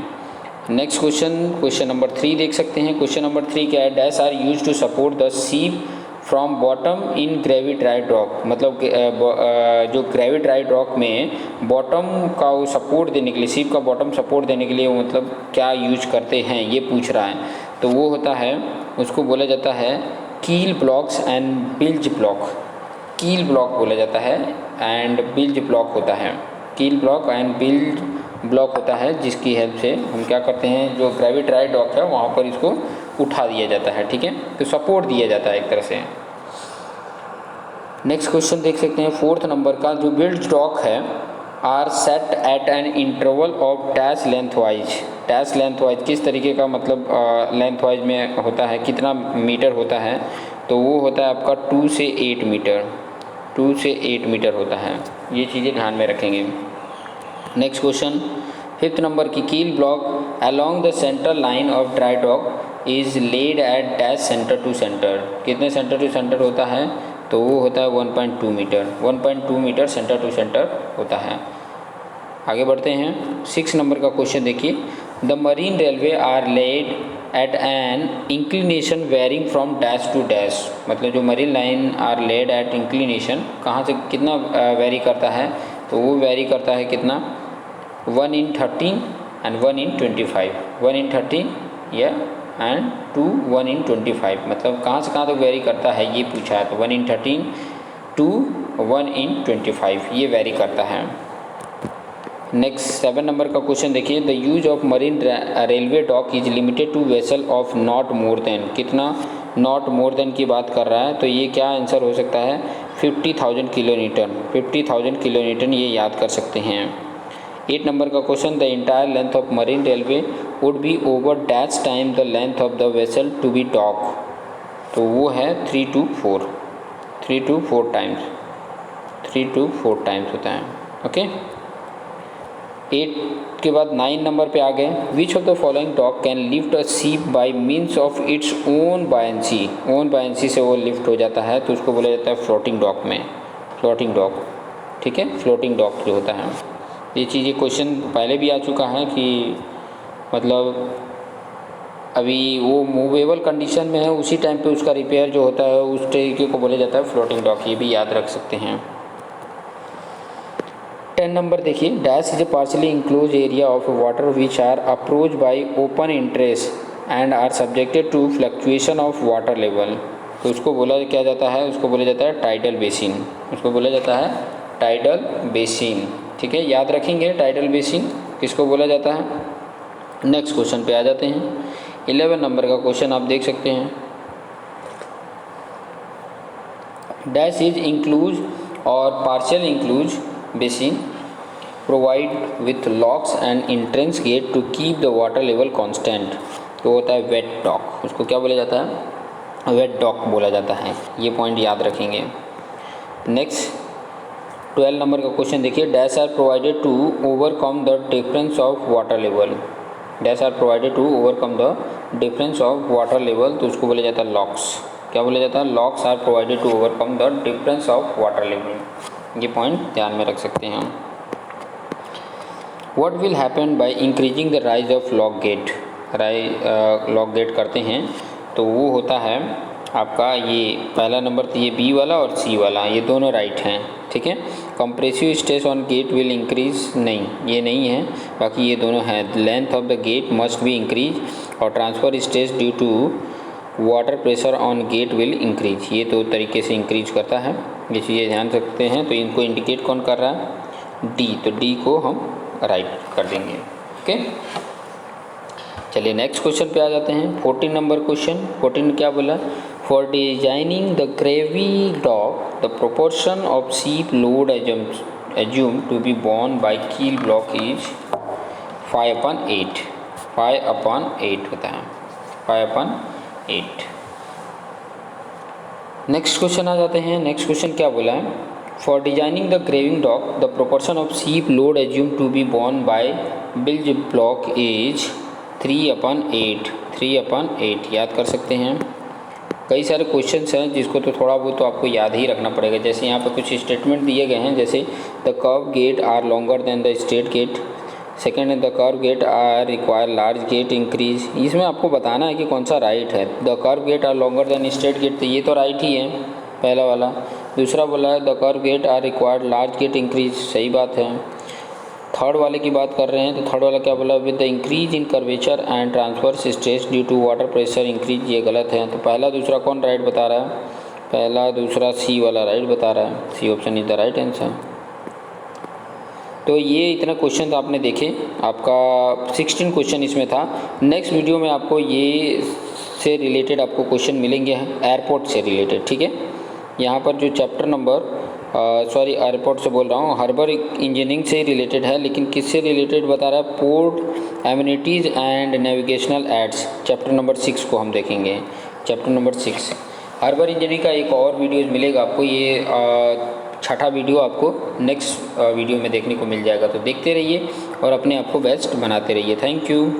Speaker 1: नेक्स्ट क्वेश्चन नंबर 3 देख सकते हैं। क्वेश्चन नंबर 3 क्या है, dash are use to support the ship from bottom in graving dry dock. मतलब जो ग्रेवी ड्राई डॉक में बॉटम का वो सपोर्ट देने के लिए, सीप का बॉटम सपोर्ट देने के लिए वो मतलब क्या यूज करते हैं ये पूछ रहा है। तो वो होता है, उसको बोला जाता है कील ब्लॉक्स एंड बिल्ज ब्लॉक। कील ब्लॉक बोला जाता है एंड बिल्ज ब्लॉक होता है। कील ब्लॉक एंड बिल्ज ब्लॉक होता है, जिसकी हेल्प से हम क्या करते हैं, जो ग्रेवी ड्राई डॉक है वहाँ पर इसको उठा दिया जाता है। ठीक है, तो सपोर्ट दिया जाता है एक तरह से। नेक्स्ट क्वेश्चन देख सकते हैं 4th नंबर का, जो बिल्ज डॉक है are set at an interval of dash lengthwise. Dash lengthwise किस तरीके का, मतलब लेंथ वाइज में होता है, कितना मीटर होता है, तो वो होता है आपका 2 से 8 मीटर। 2 से 8 मीटर होता है, ये चीज़ें ध्यान में रखेंगे। नेक्स्ट क्वेश्चन 5th नंबर की, keel block along the central line of dry dock is laid at dash centre to centre. कितने सेंटर टू सेंटर होता है, तो वो होता है 1.2 metre. 1.2 metre centre to centre होता है। आगे बढ़ते हैं। 6 नंबर का क्वेश्चन देखिए, the marine railway are laid at an inclination varying from dash to dash. मतलब जो marine line are laid at inclination कहाँ से कितना वेरी करता है, तो वो वेरी करता है कितना, 1/13 एंड 1/25। 1/13 या एंड 1/25, मतलब कहाँ से कहाँ तक वेरी करता है ये पूछा है। तो 1/13 टू 1/25 ये वेरी करता है। नेक्स्ट 7 नंबर का क्वेश्चन देखिए, the use of marine railway dock is limited to vessel of not more than. कितना, नॉट मोर देन की बात कर रहा है, तो ये क्या आंसर हो सकता है, 50,000 किलोमीटर। 50,000 किलोमीटर ये याद कर सकते हैं। 8 नंबर का question, the entire length of marine railway would be over dash time the length of the vessel to be dock. तो वो है 3 to 4 टाइम्स। 3 to 4 टाइम्स होता है। ओके, 8 के बाद 9 नंबर पे आ गए। Which of the following dock can lift a ship by means of its own buoyancy. Own buoyancy से वो लिफ्ट हो जाता है, तो उसको बोला जाता है फ्लोटिंग डॉक में, फ्लोटिंग डॉक। ठीक है, फ्लोटिंग डॉक जो होता है, ये चीज़ें क्वेश्चन पहले भी आ चुका है कि मतलब अभी वो मूवेबल कंडीशन में है, उसी टाइम पे उसका रिपेयर जो होता है उस तरीके को बोला जाता है फ्लोटिंग डॉक। ये भी याद रख सकते हैं। 10 नंबर देखिए, dash is a partially enclose area of water which are approach by open entrance and are subjected to fluctuation of water level. तो उसको बोला क्या जाता है, उसको बोला जाता है टाइडल बेसिन। उसको बोला जाता है टाइडल बेसिन। ठीक है, याद रखेंगे टाइडल बेसिन किसको बोला जाता है। नेक्स्ट क्वेश्चन पे आ जाते हैं। 11 नंबर का क्वेश्चन आप देख सकते हैं, डैश इज इंक्लूज और partial enclose basin provide with locks and entrance gate to keep the water level constant. तो होता है वेट डॉक। उसको क्या बोला जाता है, वेट डॉक बोला जाता है। ये पॉइंट याद रखेंगे। नेक्स्ट 12 नंबर का क्वेश्चन देखिए, dash are provided to overcome the difference of water level. Dash are provided to overcome the difference of water level, तो उसको बोला जाता है लॉक्स। क्या बोला जाता है? Locks are provided to overcome the difference of water level. ये पॉइंट ध्यान में रख सकते हैं हम। What will happen by increasing the rise of lock gate? Lock gate करते हैं तो वो होता है आपका, ये पहला नंबर तो ये बी वाला और सी वाला, ये दोनों राइट हैं, ठीक है। Compressive stress on gate will increase, नहीं ये नहीं है, बाकी ये दोनों हैं। Length of the gate must be increase or transfer stress due to water pressure on gate will increase, ये दो तरीके से इंक्रीज करता है, ये चीज़ें ध्यान रखते हैं। तो इनको इंडिकेट कौन कर रहा है? डी, तो डी को हम राइट कर देंगे, ओके। चलिए नेक्स्ट क्वेश्चन पे आ जाते हैं। 14 नंबर क्वेश्चन। 14 क्या बोला? For designing the graving dock the proportion of ship load assume to be borne by keel block is 5/8। 5/8 होता है, 5/8। नेक्स्ट क्वेश्चन आ जाते हैं। नेक्स्ट क्वेश्चन क्या बोला है? For designing the graving dock the proportion of ship load assume to be borne by bilge block is 3/8। 3/8 याद कर सकते हैं। कई सारे क्वेश्चंस हैं जिसको तो थोड़ा बहुत तो आपको याद ही रखना पड़ेगा। जैसे यहाँ पे कुछ स्टेटमेंट दिए गए हैं, जैसे the curve gate are longer than the straight gate. Second, the curve gate are require large gate increase. इसमें आपको बताना है कि कौन सा राइट है। The curve gate are longer than straight gate, तो ये तो राइट ही है पहला वाला। दूसरा बोला है the curve gate are required large gate increase, सही बात है। थर्ड वाले की बात कर रहे हैं तो थर्ड वाला क्या बोला? With the increase in curvature and transfers stress due to water pressure increase, ये गलत है। तो पहला दूसरा कौन राइट बता रहा है? पहला दूसरा सी वाला राइट बता रहा है। C option is the right answer. तो ये इतना क्वेश्चन आपने देखे, आपका 16 क्वेश्चन इसमें था। नेक्स्ट वीडियो में आपको ये से रिलेटेड आपको क्वेश्चन मिलेंगे एयरपोर्ट से रिलेटेड, ठीक है। यहाँ पर जो चैप्टर नंबर एयरपोर्ट से बोल रहा हूँ, हार्बर इंजीनियरिंग से रिलेटेड है, लेकिन किससे रिलेटेड बता रहा है? Port amenities and navigational aids, chapter number 6 को हम देखेंगे। चैप्टर नंबर 6 हार्बर इंजीनियरिंग का एक और वीडियो मिलेगा आपको, ये छठा वीडियो आपको नेक्स्ट वीडियो में देखने को मिल जाएगा। तो देखते रहिए और अपने आप को बेस्ट बनाते रहिए। Thank you.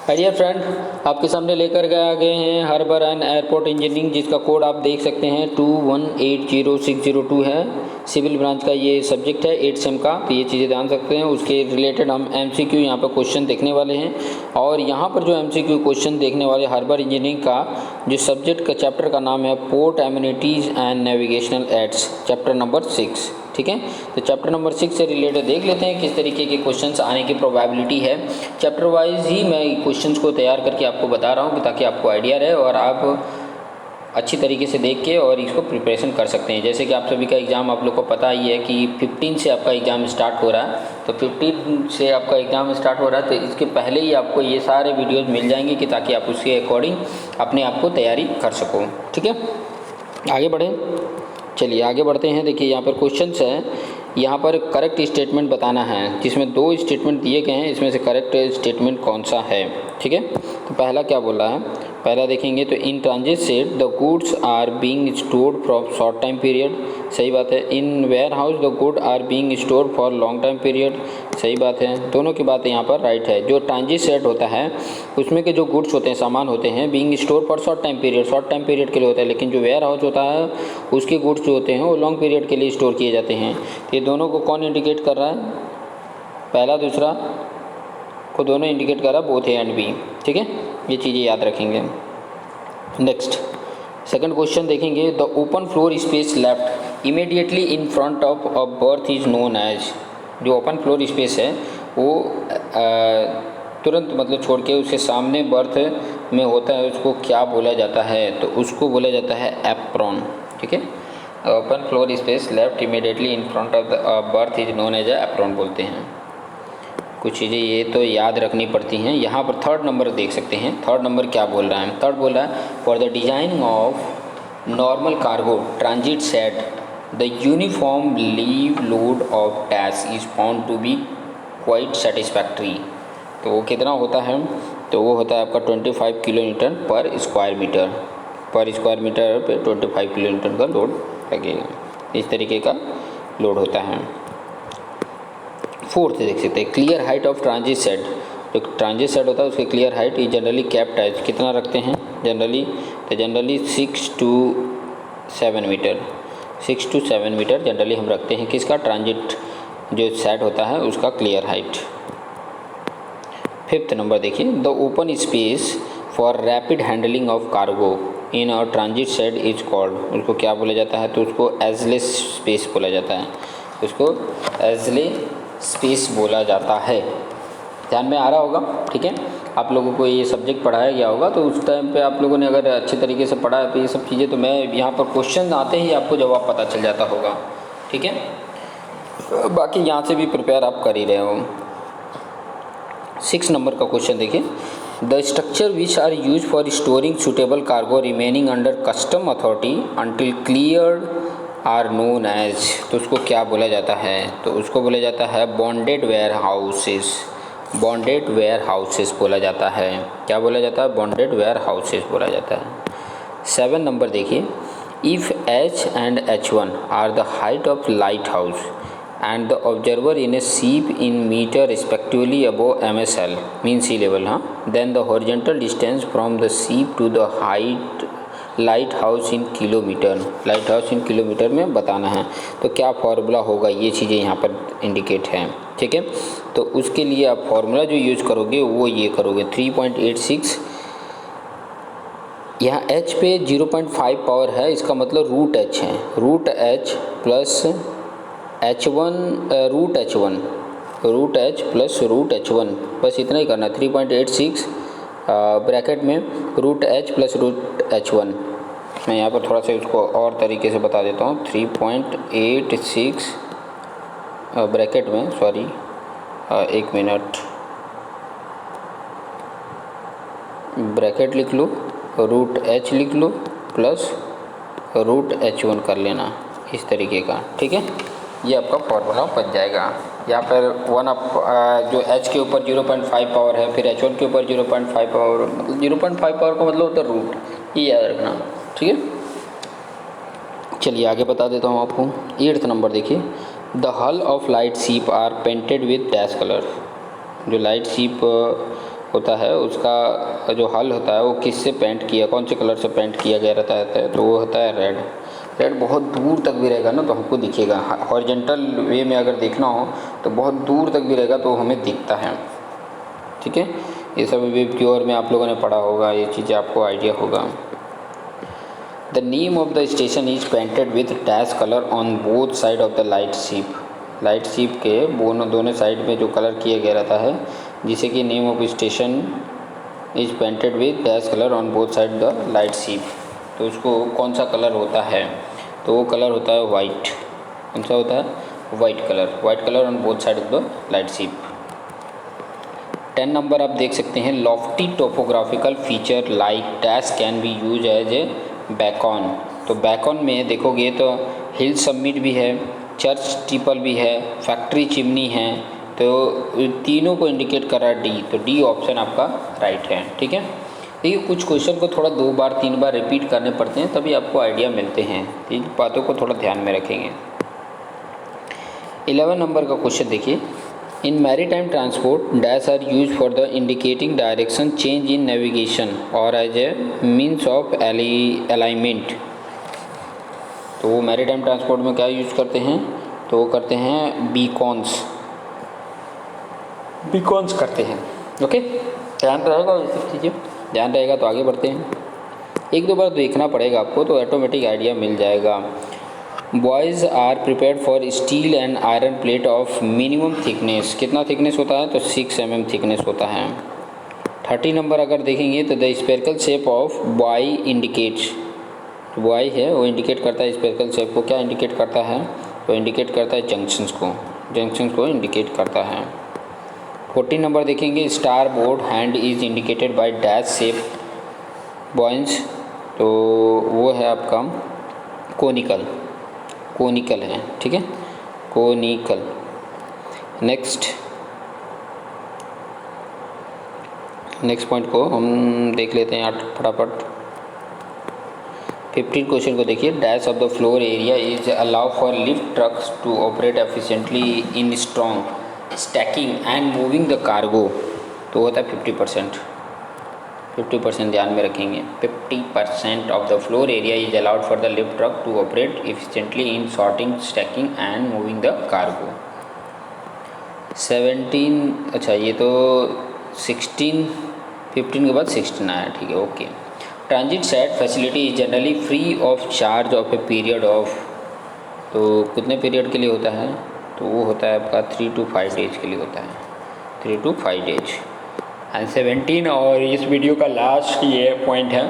Speaker 1: डियर फ्रेंड, आपके सामने लेकर गए हैं हार्बर एंड एयरपोर्ट इंजीनियरिंग, जिसका कोड आप देख सकते हैं 218062 है। सिविल ब्रांच का ये सब्जेक्ट है 8 सेम का, तो ये चीज़ें ध्यान सकते हैं। उसके रिलेटेड हम MCQ यहाँ पर क्वेश्चन देखने वाले हैं। और यहाँ पर जो MCQ क्वेश्चन देखने वाले हार्बर इंजीनियरिंग का जो सब्जेक्ट का चैप्टर का नाम है port amenities and navigational aids, chapter number 6, ठीक है। तो चैप्टर नंबर 6 से रिलेटेड देख लेते हैं किस तरीके के क्वेश्चंस आने की प्रोबेबिलिटी है। चैप्टर वाइज ही मैं क्वेश्चंस को तैयार करके आपको बता रहा हूँ ताकि आपको आइडिया रहे और आप अच्छी तरीके से देख के और इसको प्रिपरेशन कर सकते हैं। जैसे कि आप सभी का एग्ज़ाम आप लोग को पता ही है कि 15 से आपका एग्ज़ाम स्टार्ट हो रहा है। तो 15 से आपका एग्ज़ाम स्टार्ट हो रहा है, तो इसके पहले ही आपको ये सारे वीडियोज़ मिल जाएंगे कि ताकि आप उसके अकॉर्डिंग अपने आप को तैयारी कर सको, ठीक है। आगे बढ़ें, चलिए आगे बढ़ते हैं। देखिए यहाँ पर क्वेश्चंस है, यहाँ पर करेक्ट स्टेटमेंट बताना है, जिसमें 2 स्टेटमेंट दिए गए हैं, इसमें से करेक्ट स्टेटमेंट कौन सा है, ठीक है। तो पहला क्या बोल रहा है? पहला देखेंगे तो in transit shed the goods are being stored for short time period, सही बात है। In warehouse the good are being stored for long time period, सही बात है। दोनों की बात यहाँ पर राइट है। जो ट्रांजिट सेट होता है उसमें के जो गुड्स होते हैं, सामान होते हैं, being store for short time period, short time period के लिए होता है। लेकिन जो वेयर हाउस होता है उसके गुड्स जो होते हैं वो लॉन्ग पीरियड के लिए स्टोर किए जाते हैं। ये दोनों को कौन इंडिकेट कर रहा है? पहला दूसरा को दोनों इंडिकेट कर रहा है, बोथ ए एंड बी, ठीक है। ये चीज़ें याद रखेंगे। नेक्स्ट सेकंड क्वेश्चन देखेंगे। The open floor space left immediately in front of a berth is known as, जो ओपन फ्लोर स्पेस है वो तुरंत मतलब छोड़ के उसके सामने बर्थ में होता है, उसको क्या बोला जाता है? तो उसको बोला जाता है एप्रॉन, ठीक है। Open floor space left immediately in front of the berth is known as apron बोलते हैं। कुछ चीज़ें ये तो याद रखनी पड़ती हैं। यहाँ पर थर्ड नंबर देख सकते हैं। थर्ड नंबर क्या बोल रहा है? थर्ड बोल रहा है for the designing of normal cargo transit shed the uniform live load of dash is found to be quite satisfactory. तो वो कितना होता है? तो वो होता है आपका 25 किलोमीटर पर स्क्वायर मीटर। पर स्क्वायर मीटर पे 25 किलोमीटर का लोड लगेगा, इस तरीके का लोड होता है। फोर्थ देख सकते हैं clear height of transit shed जो ट्रांजिट साइड होता है उसकी क्लियर हाइट ये जनरली कैप्ड है, कितना रखते हैं जनरली, तो generally 6 to 7 metre, 6 to 7 metre generally हम रखते हैं किसका, ट्रांजिट जो साइड होता है उसका क्लियर हाइट। 5th नंबर देखिए, the open space for rapid handling of cargo in a transit side is called, उसको क्या बोला जाता है, तो उसको एजले स्पेस बोला जाता है, उसको एजले स्पेस बोला जाता है। ध्यान में आ रहा होगा, ठीक है। आप लोगों को ये सब्जेक्ट पढ़ाया गया होगा तो उस टाइम पे आप लोगों ने अगर अच्छे तरीके से पढ़ा है तो ये सब चीज़ें, तो मैं यहाँ पर क्वेश्चन आते ही आपको जवाब पता चल जाता होगा, ठीक है। बाकी यहाँ से भी प्रिपेयर आप कर ही रहे हो। 6 नंबर का क्वेश्चन देखिए, the structure which are use for storing suitable cargo remaining under custom authority until cleared are known as, तो उसको क्या बोला जाता है, तो उसको बोला जाता है bonded warehouses, bonded warehouses बोला जाता है। क्या बोला जाता है, बॉन्डेड वेयर हाउसेस बोला जाता है। 7 नंबर देखिए, if H and H1 are the height of lighthouse and the observer in a sheep in meter respectively above MSL mean sea level, then the horizontal distance from the sheep to the height light house in kilometre, light house in kilometre में बताना है। तो क्या formula होगा, ये चीज़ें यहाँ पर इंडिकेट हैं, ठीक है। तो उसके लिए आप फार्मूला जो यूज करोगे वो ये करोगे 3.86, यहाँ H पे 0.5 पावर है, इसका मतलब रूट H है, root H plus H1 root H1, root H plus root H1, बस इतना ही करना है। 3.86 ब्रैकेट में root H plus root H1, मैं यहाँ पर थोड़ा सा उसको और तरीके से बता देता हूँ। 3.86 ब्रैकेट में, सॉरी 1 मिनट, ब्रैकेट लिख लो, रूट H लिख लो प्लस रूट H1 कर लेना इस तरीके का, ठीक है। ये आपका फॉर्मूला बन जाएगा। यहाँ पर 1 अप जो H के ऊपर 0.5 पावर है, फिर H1 के ऊपर 0.5 पावर, मतलब 0.5 पावर का मतलब होता है रूट, ये याद रखना, ठीक है। चलिए आगे बता देता हूँ आपको। 8th नंबर देखिए, the hull of lightship are painted with dash colour, जो लाइट शीप होता है उसका जो हल होता है वो किससे पेंट किया, कौन से कलर से पेंट किया गया रहता है, तो वो होता है रेड। रेड बहुत दूर तक भी रहेगा ना तो हमको दिखेगा, हॉरिजॉन्टल वे में अगर देखना हो तो बहुत दूर तक भी रहेगा तो हमें दिखता है, ठीक है। ये सब वेब क्योर में आप लोगों ने पढ़ा होगा, ये चीज़ें आपको आइडिया होगा। The name of the station is painted with dash colour on both side of the light sheep, light sheep के दोनों साइड में जो कलर किया गया रहता है, जिसे कि name of station is painted with dash colour on both side the light sheep, तो उसको कौन सा कलर होता है, तो वो कलर होता है वाइट। कौन सा होता है, white colour, white colour on both side of the lightship. 10 number आप देख सकते हैं, lofty topographical feature like dash can be use as a beacon, तो बैकॉन में देखोगे तो हिल समिट भी है, चर्च स्टीपल भी है, फैक्ट्री चिमनी है, तो तीनों को इंडिकेट कर रहा है डी, तो डी ऑप्शन आपका राइट है, ठीक है। देखिए कुछ क्वेश्चन को थोड़ा 2 बार 3 बार रिपीट करने पड़ते हैं तभी आपको आइडिया मिलते हैं, इन बातों को थोड़ा ध्यान में रखेंगे। 11 नंबर का क्वेश्चन देखिए, in maritime transport dash are use for the indicating direction change in navigation or as a means of alignment, तो वो मैरीटाइम ट्रांसपोर्ट में क्या यूज करते हैं, तो वो करते हैं बीकॉन्स, बीकॉन्स करते हैं, ओके। ध्यान रहेगा, ये सब चीज़ें ध्यान रहेगा तो आगे बढ़ते हैं। 1-2 बार देखना पड़ेगा आपको तो ऑटोमेटिक आइडिया मिल जाएगा। Buoys are prepared for steel and iron plate of minimum thickness, कितना थिकनेस होता है, तो 6 mm थिकनेस होता है। 30 नंबर अगर देखेंगे तो the spherical shape of boy indicates, boy है वो इंडिकेट करता है स्पेरिकल शेप को, क्या इंडिकेट करता है, तो इंडिकेट करता है जंक्शंस को, जंक्शंस को इंडिकेट करता है। 14 नंबर देखेंगे, starboard hand is indicated by dash shape buoys, तो वो है आपका कोनिकल, कोनिकल है, ठीक है, कोनिकल। नेक्स्ट पॉइंट को हम देख लेते हैं फटाफट। 15 क्वेश्चन को देखिए, dash of the floor area is allow for lift trucks to operate efficiently in strong stacking and moving the cargo, तो होता है 50%। 50% ध्यान में रखेंगे। 50% of the floor area is allowed for the lift truck to operate efficiently in sorting, stacking and moving the cargo. 17, अच्छा ये तो 16, 15 के बाद 16 आया, ठीक है, okay. Transit set facility is generally free of charge of a period of, तो कितने पीरियड के लिए होता है, तो वो होता है आपका 3 to 5 डेज के लिए होता है, 3 to 5 डेज। एंड 17 और इस वीडियो का लास्ट ये पॉइंट है,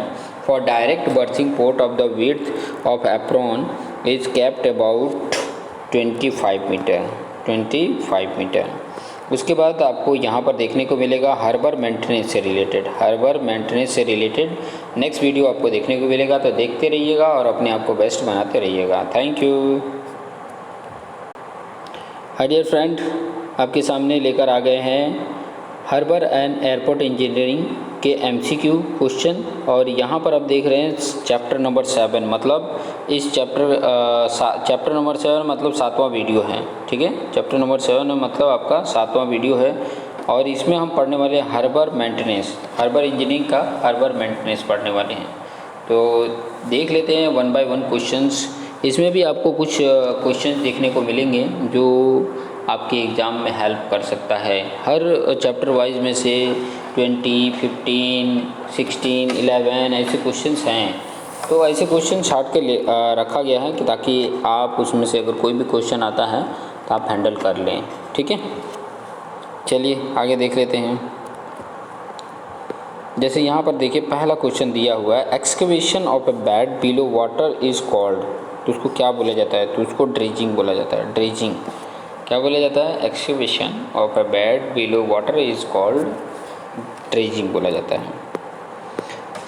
Speaker 1: for direct berthing port of the width of apron is kept about 25 metre, 25 metre. उसके बाद आपको यहाँ पर देखने को मिलेगा हार्बर मेंटेनेंस से रिलेटेड, हार्बर मेंटेनेंस से रिलेटेड नेक्स्ट वीडियो आपको देखने को मिलेगा, तो देखते रहिएगा और अपने आप को बेस्ट बनाते रहिएगा। Thank you. Hi dear friend, आपके सामने लेकर आ गए हैं हार्बर एंड एयरपोर्ट इंजीनियरिंग के एमसीक्यू क्वेश्चन, और यहाँ पर आप देख रहे हैं चैप्टर नंबर 7, मतलब इस चैप्टर नंबर 7 मतलब 7वां वीडियो है, ठीक है। चैप्टर नंबर 7 में मतलब आपका 7वां वीडियो है, और इसमें हम पढ़ने वाले हैं हार्बर मेंटेनेंस, हार्बर इंजीनियरिंग का हार्बर मेंटेनेंस पढ़ने वाले हैं। तो देख लेते हैं 1 by 1 क्वेश्चंस। इसमें भी आपको कुछ क्वेश्चंस देखने को मिलेंगे जो आपके एग्ज़ाम में हेल्प कर सकता है। हर चैप्टर वाइज में से 20, 15, 16, 11 ऐसे क्वेश्चंस हैं, तो ऐसे क्वेश्चन छाट के रखा गया है कि ताकि आप उसमें से अगर कोई भी क्वेश्चन आता है तो आप हैंडल कर लें, ठीक है। चलिए आगे देख लेते हैं। जैसे यहाँ पर देखिए पहला क्वेश्चन दिया हुआ है, excavation of a bed below water is called, तो उसको क्या बोला जाता है, तो उसको ड्रेजिंग बोला जाता है। ड्रेजिंग क्या बोला जाता है, excavation of a bed below water is called dredging बोला जाता है।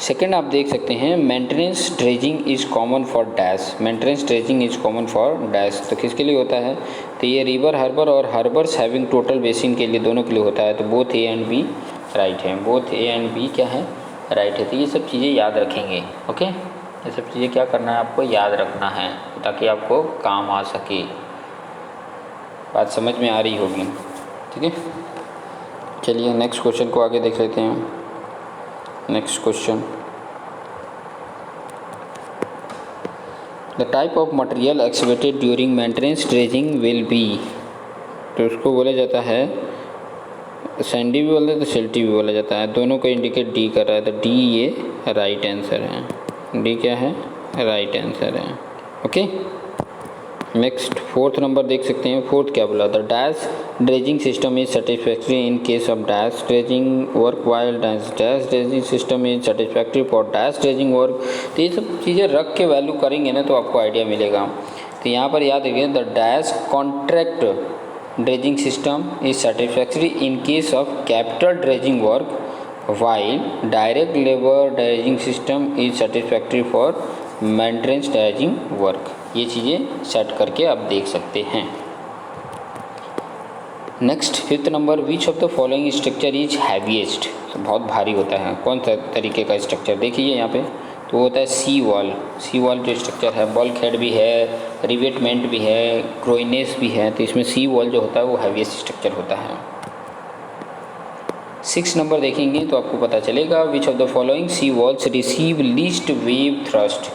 Speaker 1: सेकंड आप देख सकते हैं, maintenance dredging is common for dash, maintenance dredging is common for dash, तो किसके लिए होता है, तो ये रिवर हार्बर और हार्बर्स हैविंग टोटल बेसिन के लिए, दोनों के लिए होता है। तो both A and B right है, बोथ ए एंड बी क्या है, राइट है। तो ये सब चीज़ें याद रखेंगे, ओके। ये सब चीज़ें क्या करना है, आपको याद रखना है ताकि आपको काम आ सके। बात समझ में आ रही होगी, ठीक है। चलिए नेक्स्ट क्वेश्चन को आगे देख लेते हैं। Next question, the type of material excavated during maintenance dredging will be, तो उसको बोला जाता है सैंडी भी बोलते हैं तो सिल्टी भी बोला जाता है। दोनों को इंडिकेट डी कर रहा है, तो डी ये राइट आंसर है। डी क्या है, राइट आंसर है, ओके। नेक्स्ट फोर्थ नंबर देख सकते हैं। फोर्थ क्या बोला था, dash dredging system is satisfactory in case of dash dredging work while dash dredging system is satisfactory for dash dredging work. तो ये सब चीज़ें रख के वैल्यू करेंगे ना तो आपको आइडिया मिलेगा। तो यहाँ पर याद रखिए, the dash contract dredging system is satisfactory in case of capital dredging work while direct labour dredging system is satisfactory for maintenance dredging work. ये चीज़ें सेट करके आप देख सकते हैं। Next fifth number, which of the following structure is heaviest, तो बहुत भारी होता है। कौन सा तरीके का स्ट्रक्चर देखिए यहाँ पे, तो होता है सी वॉल। सी वॉल जो स्ट्रक्चर है, बल्क हेड भी है, रिवेटमेंट भी है, ग्रोइनेस भी है, तो इसमें सी वॉल जो होता है वो हैवीएस्ट स्ट्रक्चर होता है। 6 नंबर देखेंगे तो आपको पता चलेगा, which of the following sea walls receive least wave thrust.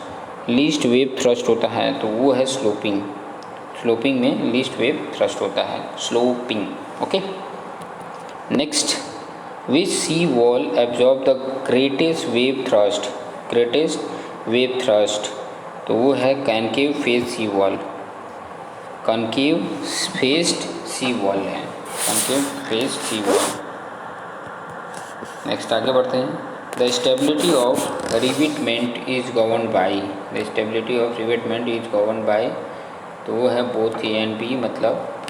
Speaker 1: Least wave thrust होता है तो वो है स्लोपिंग। स्लोपिंग में लीस्ट वेव थ्रस्ट होता है, sloping, okay. Next, which sea wall absorb the greatest wave thrust. Greatest wave thrust, तो वो है concave face sea wall. Concave faced sea wall है, concave face sea wall. Next आगे बढ़ते हैं। The stability of revetment is govern by. The stability of revetment is govern by, तो वो है बोथ ए एंड बी, मतलब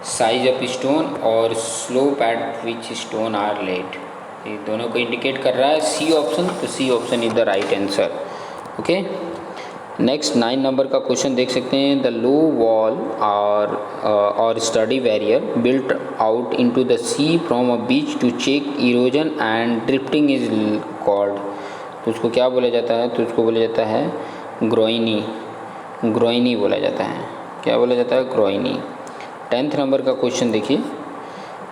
Speaker 1: size of stone और slope at which stone are laid. ये दोनों को इंडिकेट कर रहा है सी ऑप्शन, तो C option is the right answer, okay. Next 9 number का क्वेश्चन देख सकते हैं। द लो वॉल और sturdy barrier built out into the sea from a beach to check erosion and drifting is called, तो उसको क्या बोला जाता है, तो उसको बोला जाता है ग्रोइनी। ग्रोइनी बोला जाता है, क्या बोला जाता है, ग्रोइनी। 10th नंबर का क्वेश्चन देखिए।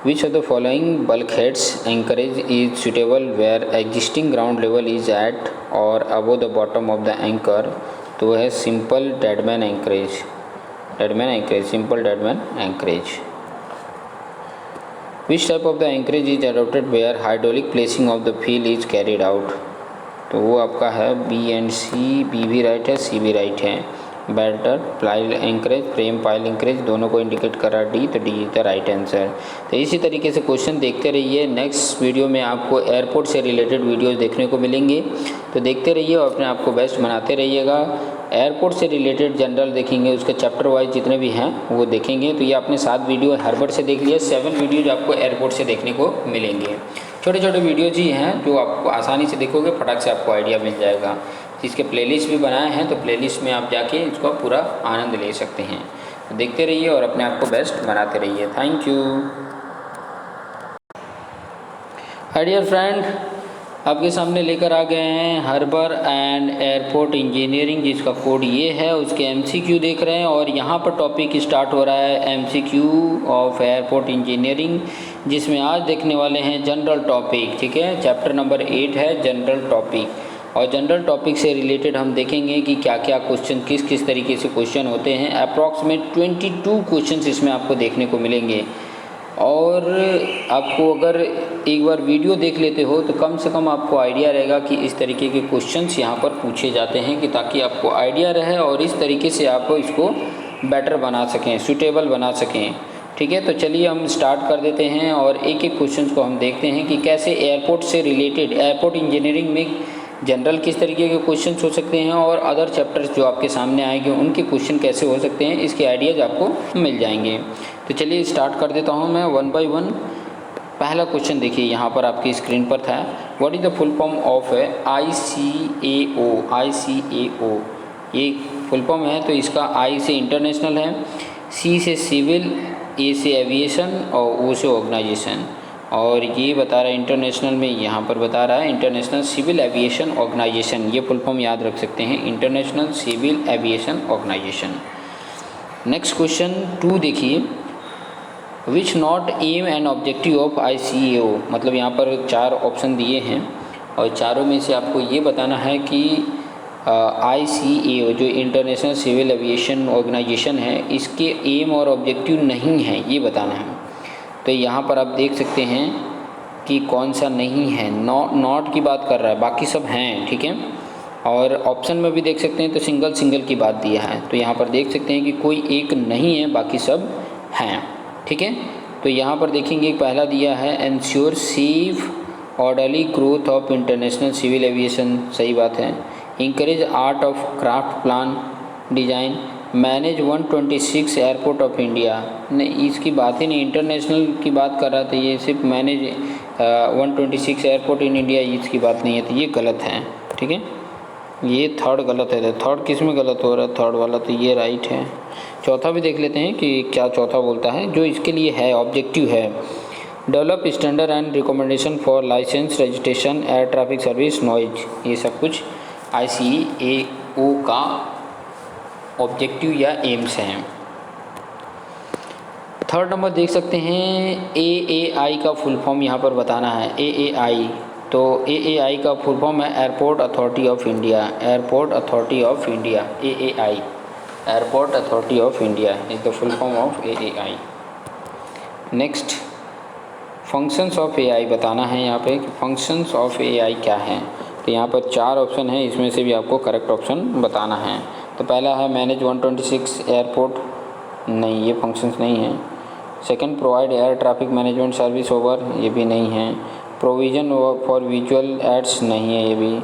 Speaker 1: Which of the following bulkheads anchorage is suitable where existing ground level is at or above the bottom of the anchor, तो वह है simple deadman anchorage, simple deadman anchorage. Which type of the anchorage is adopted where hydraulic placing of the wheel is carried out, तो वो आपका है B and C, B भी right है, C भी राइट है। Batter pile anchorage, frame pile encourage, दोनों को इंडिकेट कर रहा है डी, तो D is the right answer. तो इसी तरीके से क्वेश्चन देखते रहिए। नेक्स्ट वीडियो में आपको एयरपोर्ट से रिलेटेड वीडियोस देखने को मिलेंगे, तो देखते रहिए और अपने आप को बेस्ट बनाते रहिएगा। एयरपोर्ट से रिलेटेड जनरल देखेंगे, उसके चैप्टर वाइज जितने भी हैं वो देखेंगे। तो ये आपने 7 वीडियो हर्बर्ट से देख लिया, 7 वीडियोज आपको एयरपोर्ट से देखने को मिलेंगे। छोटे छोटे वीडियोज ही हैं जो आपको आसानी से देखोगे, फटाक से आपको आइडिया मिल जाएगा। इसके प्लेलिस्ट भी बनाए हैं, तो प्लेलिस्ट में आप जाके इसका पूरा आनंद ले सकते हैं। तो देखते रहिए और अपने आप को बेस्ट बनाते रहिए। Thank you. Hi dear friend, आपके सामने लेकर आ गए हैं हार्बर एंड एयरपोर्ट इंजीनियरिंग, जिसका कोड ये है। उसके MCQ देख रहे हैं और यहाँ पर टॉपिक स्टार्ट हो रहा है MCQ ऑफ एयरपोर्ट इंजीनियरिंग, जिसमें आज देखने वाले हैं जनरल टॉपिक। ठीक है, चैप्टर नंबर 8 है जनरल टॉपिक, और जनरल टॉपिक से रिलेटेड हम देखेंगे कि क्या क्या क्वेश्चन, किस किस तरीके से क्वेश्चन होते हैं। अप्रॉक्सीमेट 22 क्वेश्चन इसमें आपको देखने को मिलेंगे। और आपको अगर एक बार वीडियो देख लेते हो तो कम से कम आपको आइडिया रहेगा कि इस तरीके के क्वेश्चंस यहाँ पर पूछे जाते हैं, कि ताकि आपको आइडिया रहे और इस तरीके से आप इसको बेटर बना सकें, सूटेबल बना सकें। ठीक है, तो चलिए हम स्टार्ट कर देते हैं और एक एक क्वेश्चन को हम देखते हैं कि कैसे एयरपोर्ट से रिलेटेड, एयरपोर्ट इंजीनियरिंग में जनरल किस तरीके के क्वेश्चंस हो सकते हैं और अदर चैप्टर्स जो आपके सामने आएंगे उनके क्वेश्चन कैसे हो सकते हैं, इसके आइडियाज़ आपको मिल जाएंगे। तो चलिए स्टार्ट कर देता हूं मैं 1 बाय 1। पहला क्वेश्चन देखिए यहाँ पर आपकी स्क्रीन पर था, what is the full form of ICAO। ICAO ये फुल फॉर्म है, तो इसका I से इंटरनेशनल है, C से सिविल, A से एविएशन और O से ऑर्गेनाइजेशन। और ये बता रहा है इंटरनेशनल में, यहाँ पर बता रहा है इंटरनेशनल सिविल एविएशन ऑर्गेनाइजेशन। ये फुल फॉर्म याद रख सकते हैं, international civil aviation organisation. Next question 2 देखिए, which not aim and objective of ICAO। मतलब यहाँ पर 4 ऑप्शन दिए हैं और चारों में से आपको ये बताना है कि ICAO जो इंटरनेशनल सिविल एविएशन ऑर्गेनाइजेशन है, इसके एम और ऑब्जेक्टिव नहीं है, ये बताना है। तो यहाँ पर आप देख सकते हैं कि कौन सा नहीं है, नॉट की बात कर रहा है, बाकी सब हैं। ठीक है, और ऑप्शन में भी देख सकते हैं तो सिंगल की बात दिया है, तो यहाँ पर देख सकते हैं कि कोई एक नहीं है, बाकी सब हैं। ठीक है, तो यहाँ पर देखेंगे पहला दिया है ensure safe orderly growth of international civil aviation, सही बात है। Encourage art of craft plan design, manage 126 airport of India. नहीं, इसकी बात ही नहीं, इंटरनेशनल की बात कर रहा था, ये सिर्फ मैनेज 126 एयरपोर्ट इन इंडिया, इसकी बात नहीं है, तो ये गलत है। ठीक है, ये थर्ड गलत है। तो थर्ड किस में गलत हो रहा है, थर्ड वाला, तो ये राइट है। चौथा भी देख लेते हैं कि क्या चौथा बोलता है, जो इसके लिए है ऑब्जेक्टिव है, develop standard and recommendation for licence registration air traffic service noise. ये सब कुछ ICAO का ऑब्जेक्टिव या एम्स हैं। थर्ड नंबर देख सकते हैं AAI का फुल फॉर्म यहाँ पर बताना है। AAI, तो AAI का फुल फॉर्म है airport authority of India. Airport authority of India, AAI, airport authority of India is the full form of AAI। Next, functions of AI बताना है यहाँ पे, फंक्शंस ऑफ AI क्या हैं। तो यहाँ पर 4 ऑप्शन हैं, इसमें से भी आपको करेक्ट ऑप्शन बताना है। तो पहला है मैनेज 126 एयरपोर्ट, नहीं, ये फंक्शंस नहीं है। Second, provide air traffic management service over, ये भी नहीं है। प्रोविज़न फॉर विजुअल एड्स, नहीं है ये भी।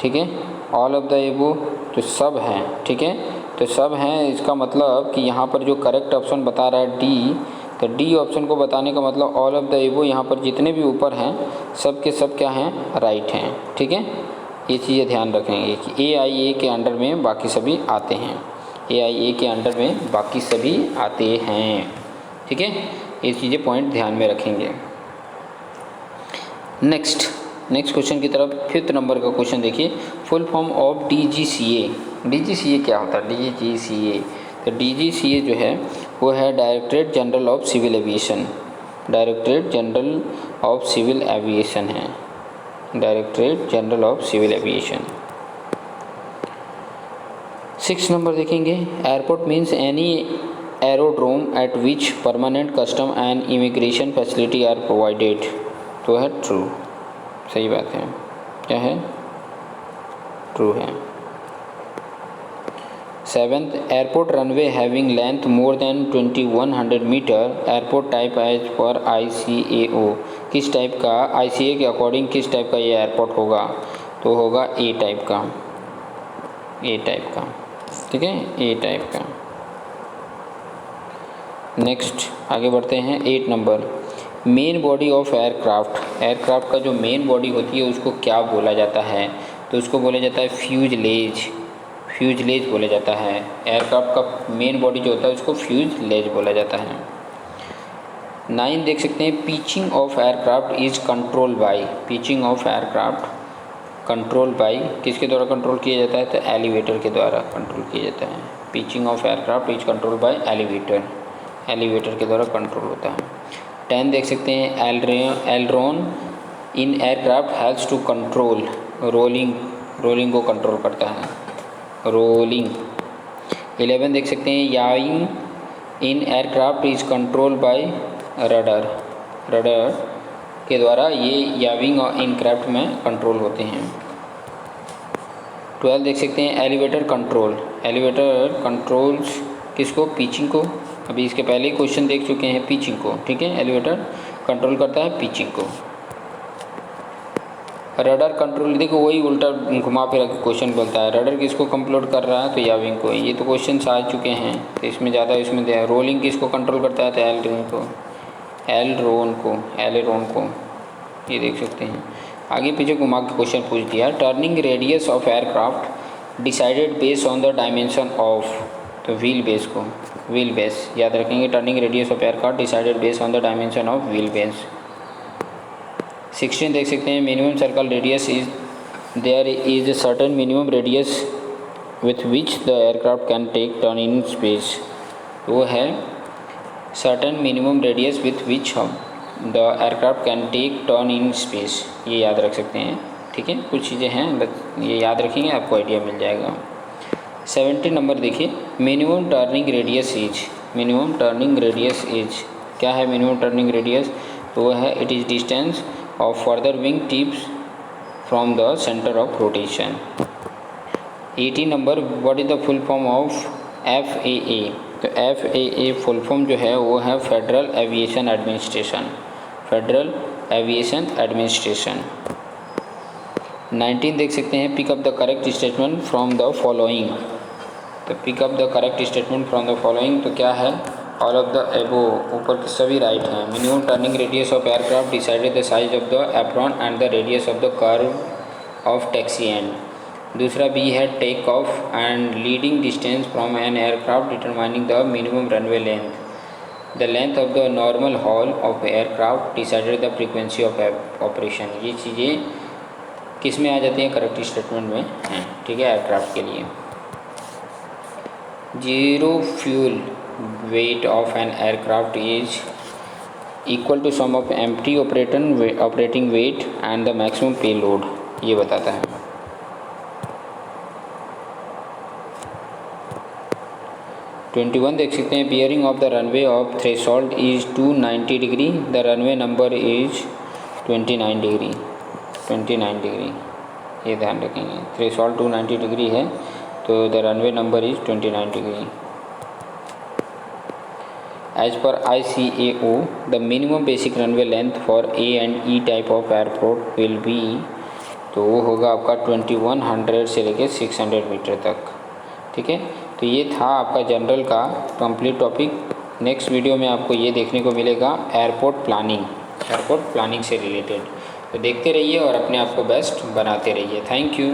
Speaker 1: ठीक है, ऑल ऑफ द एबो, तो सब हैं। ठीक है, तो सब हैं, इसका मतलब कि यहाँ पर जो करेक्ट ऑप्शन बता रहा है D, तो D ऑप्शन को बताने का मतलब ऑल ऑफ द एबो, यहाँ पर जितने भी ऊपर हैं सब के सब क्या हैं, राइट हैं। ठीक है, ये चीज़ें ध्यान रखेंगे कि AIA के अंडर में बाकी सभी आते हैं, AIA के अंडर में बाकी सभी आते हैं। ठीक है, ये चीज़ें पॉइंट ध्यान में रखेंगे। नेक्स्ट क्वेश्चन की तरफ 5th नंबर का क्वेश्चन देखिए, full form of DGCA। DGCA क्या होता है, DGCA, तो DGCA जो है वो है directorate general of civil aviation. Directorate general of civil aviation है, directorate general of civil aviation. 6 number देखेंगे, airport means any aerodrome at which permanent custom and immigration facility are provided. तो है true, सही बात है, क्या है, ट्रू है। 7th, airport runway having length more than 2100 metre, airport type as per ICAO। किस टाइप का, ICAO के अकॉर्डिंग किस टाइप का ये एयरपोर्ट होगा, तो होगा ए टाइप का, ए टाइप का, ठीक है, ए टाइप का। नेक्स्ट आगे बढ़ते हैं 8 number, main body of aircraft. Aircraft का जो मेन बॉडी होती है उसको क्या बोला जाता है, तो उसको बोला जाता है फ्यूजलेज, फ्यूजलेज बोला जाता है। एयरक्राफ्ट का मेन बॉडी जो होता है उसको फ्यूजलेज बोला जाता है। 9 देख सकते हैं, pitching of aircraft is control bye, pitching of aircraft control by किसके द्वारा कंट्रोल किया जाता है, तो एलिवेटर के द्वारा कंट्रोल किया जाता है। Pitching of aircraft is control by elevator, elevator के द्वारा कंट्रोल होता है। 10 देख सकते हैं, aileron in aircraft helps to control rolling, rolling को कंट्रोल करता है, रोलिंग। 11 देख सकते हैं, yawing in aircraft is control by rudder, rudder के द्वारा ये याविंग और इन क्राफ्ट में कंट्रोल होते हैं। 12 देख सकते हैं, एलिवेटर कंट्रोल, एलिवेटर कंट्रोल्स किसको, पिचिंग को। अभी इसके पहले ही क्वेश्चन देख चुके हैं पिचिंग को, ठीक है, एलिवेटर कंट्रोल करता है पिचिंग को। रडर कंट्रोल, देखो वही उल्टा घुमा फिरा के क्वेश्चन बोलता है, रडर किसको कंट्रोल कर रहा है, तो याविंग को। ये तो क्वेश्चन आ चुके हैं, तो इसमें ज़्यादा इसमें दिया, रोलिंग किसको कंट्रोल करता है, तो एलरोन को, एलरोन को, एलेरोन को, ये देख सकते हैं। आगे पीछे घुमा के क्वेश्चन पूछ दिया, turning radius of aircraft decided based on the dimension of, तो व्हील बेस को, व्हील बेस याद रखेंगे, turning radius of aircraft decided based on the dimension of wheel base. 16 देख सकते हैं, minimum circle radius is, there is a certain minimum radius with which the aircraft can take turn in space, वो है certain minimum radius with which the aircraft can take turn in space, ये याद रख सकते हैं, ठीक है। कुछ चीज़ें हैं बस ये याद रखेंगे, आपको आइडिया मिल जाएगा। 70 नंबर देखिए, minimum turning radius is, minimum turning radius is क्या है, मिनिमम टर्निंग रेडियस, तो वो है it is distance of further wing tips from the centre of rotation. 80 number, what is the full form of FAA, तो FAA full form जो है वो है federal aviation administration, federal aviation administration. 19 देख सकते हैं, pick up the correct statement from the following, तो pick up the correct statement from the following, तो क्या है, ऑल ऑफ द एबो, ऊपर के सभी राइट हैं। Minimum turning radius of aircraft decided the size of the apron and the radius of the curve of taxi and. दूसरा B है, take off and leading distance from an aircraft determining the minimum runway length, the length of the normal haul of aircraft decided the frequency of operation. ये चीज़ें किस में आ जाती हैं, correct statement में हैं, ठीक है, एयरक्राफ्ट के लिए। Zero fuel weight of an aircraft is equal to sum of empty operating weight and the maximum payload, ये बताता है। (21) देख सकते हैं, bearing of the runway of threshold is 290 degree, the runway number is 29 degree, 29 degree, ये ध्यान रखेंगे। Threshold 290 degree है तो the runway number is 29 degree. As per ICAO, the minimum basic runway length for A and E type of airport will be, तो वो होगा आपका 2100 से लेके 600 मीटर तक, ठीक है। तो ये था आपका जनरल का कंप्लीट टॉपिक। नेक्स्ट वीडियो में आपको ये देखने को मिलेगा एयरपोर्ट प्लानिंग, एयरपोर्ट प्लानिंग से रिलेटेड। तो देखते रहिए और अपने आप को बेस्ट बनाते रहिए। Thank you.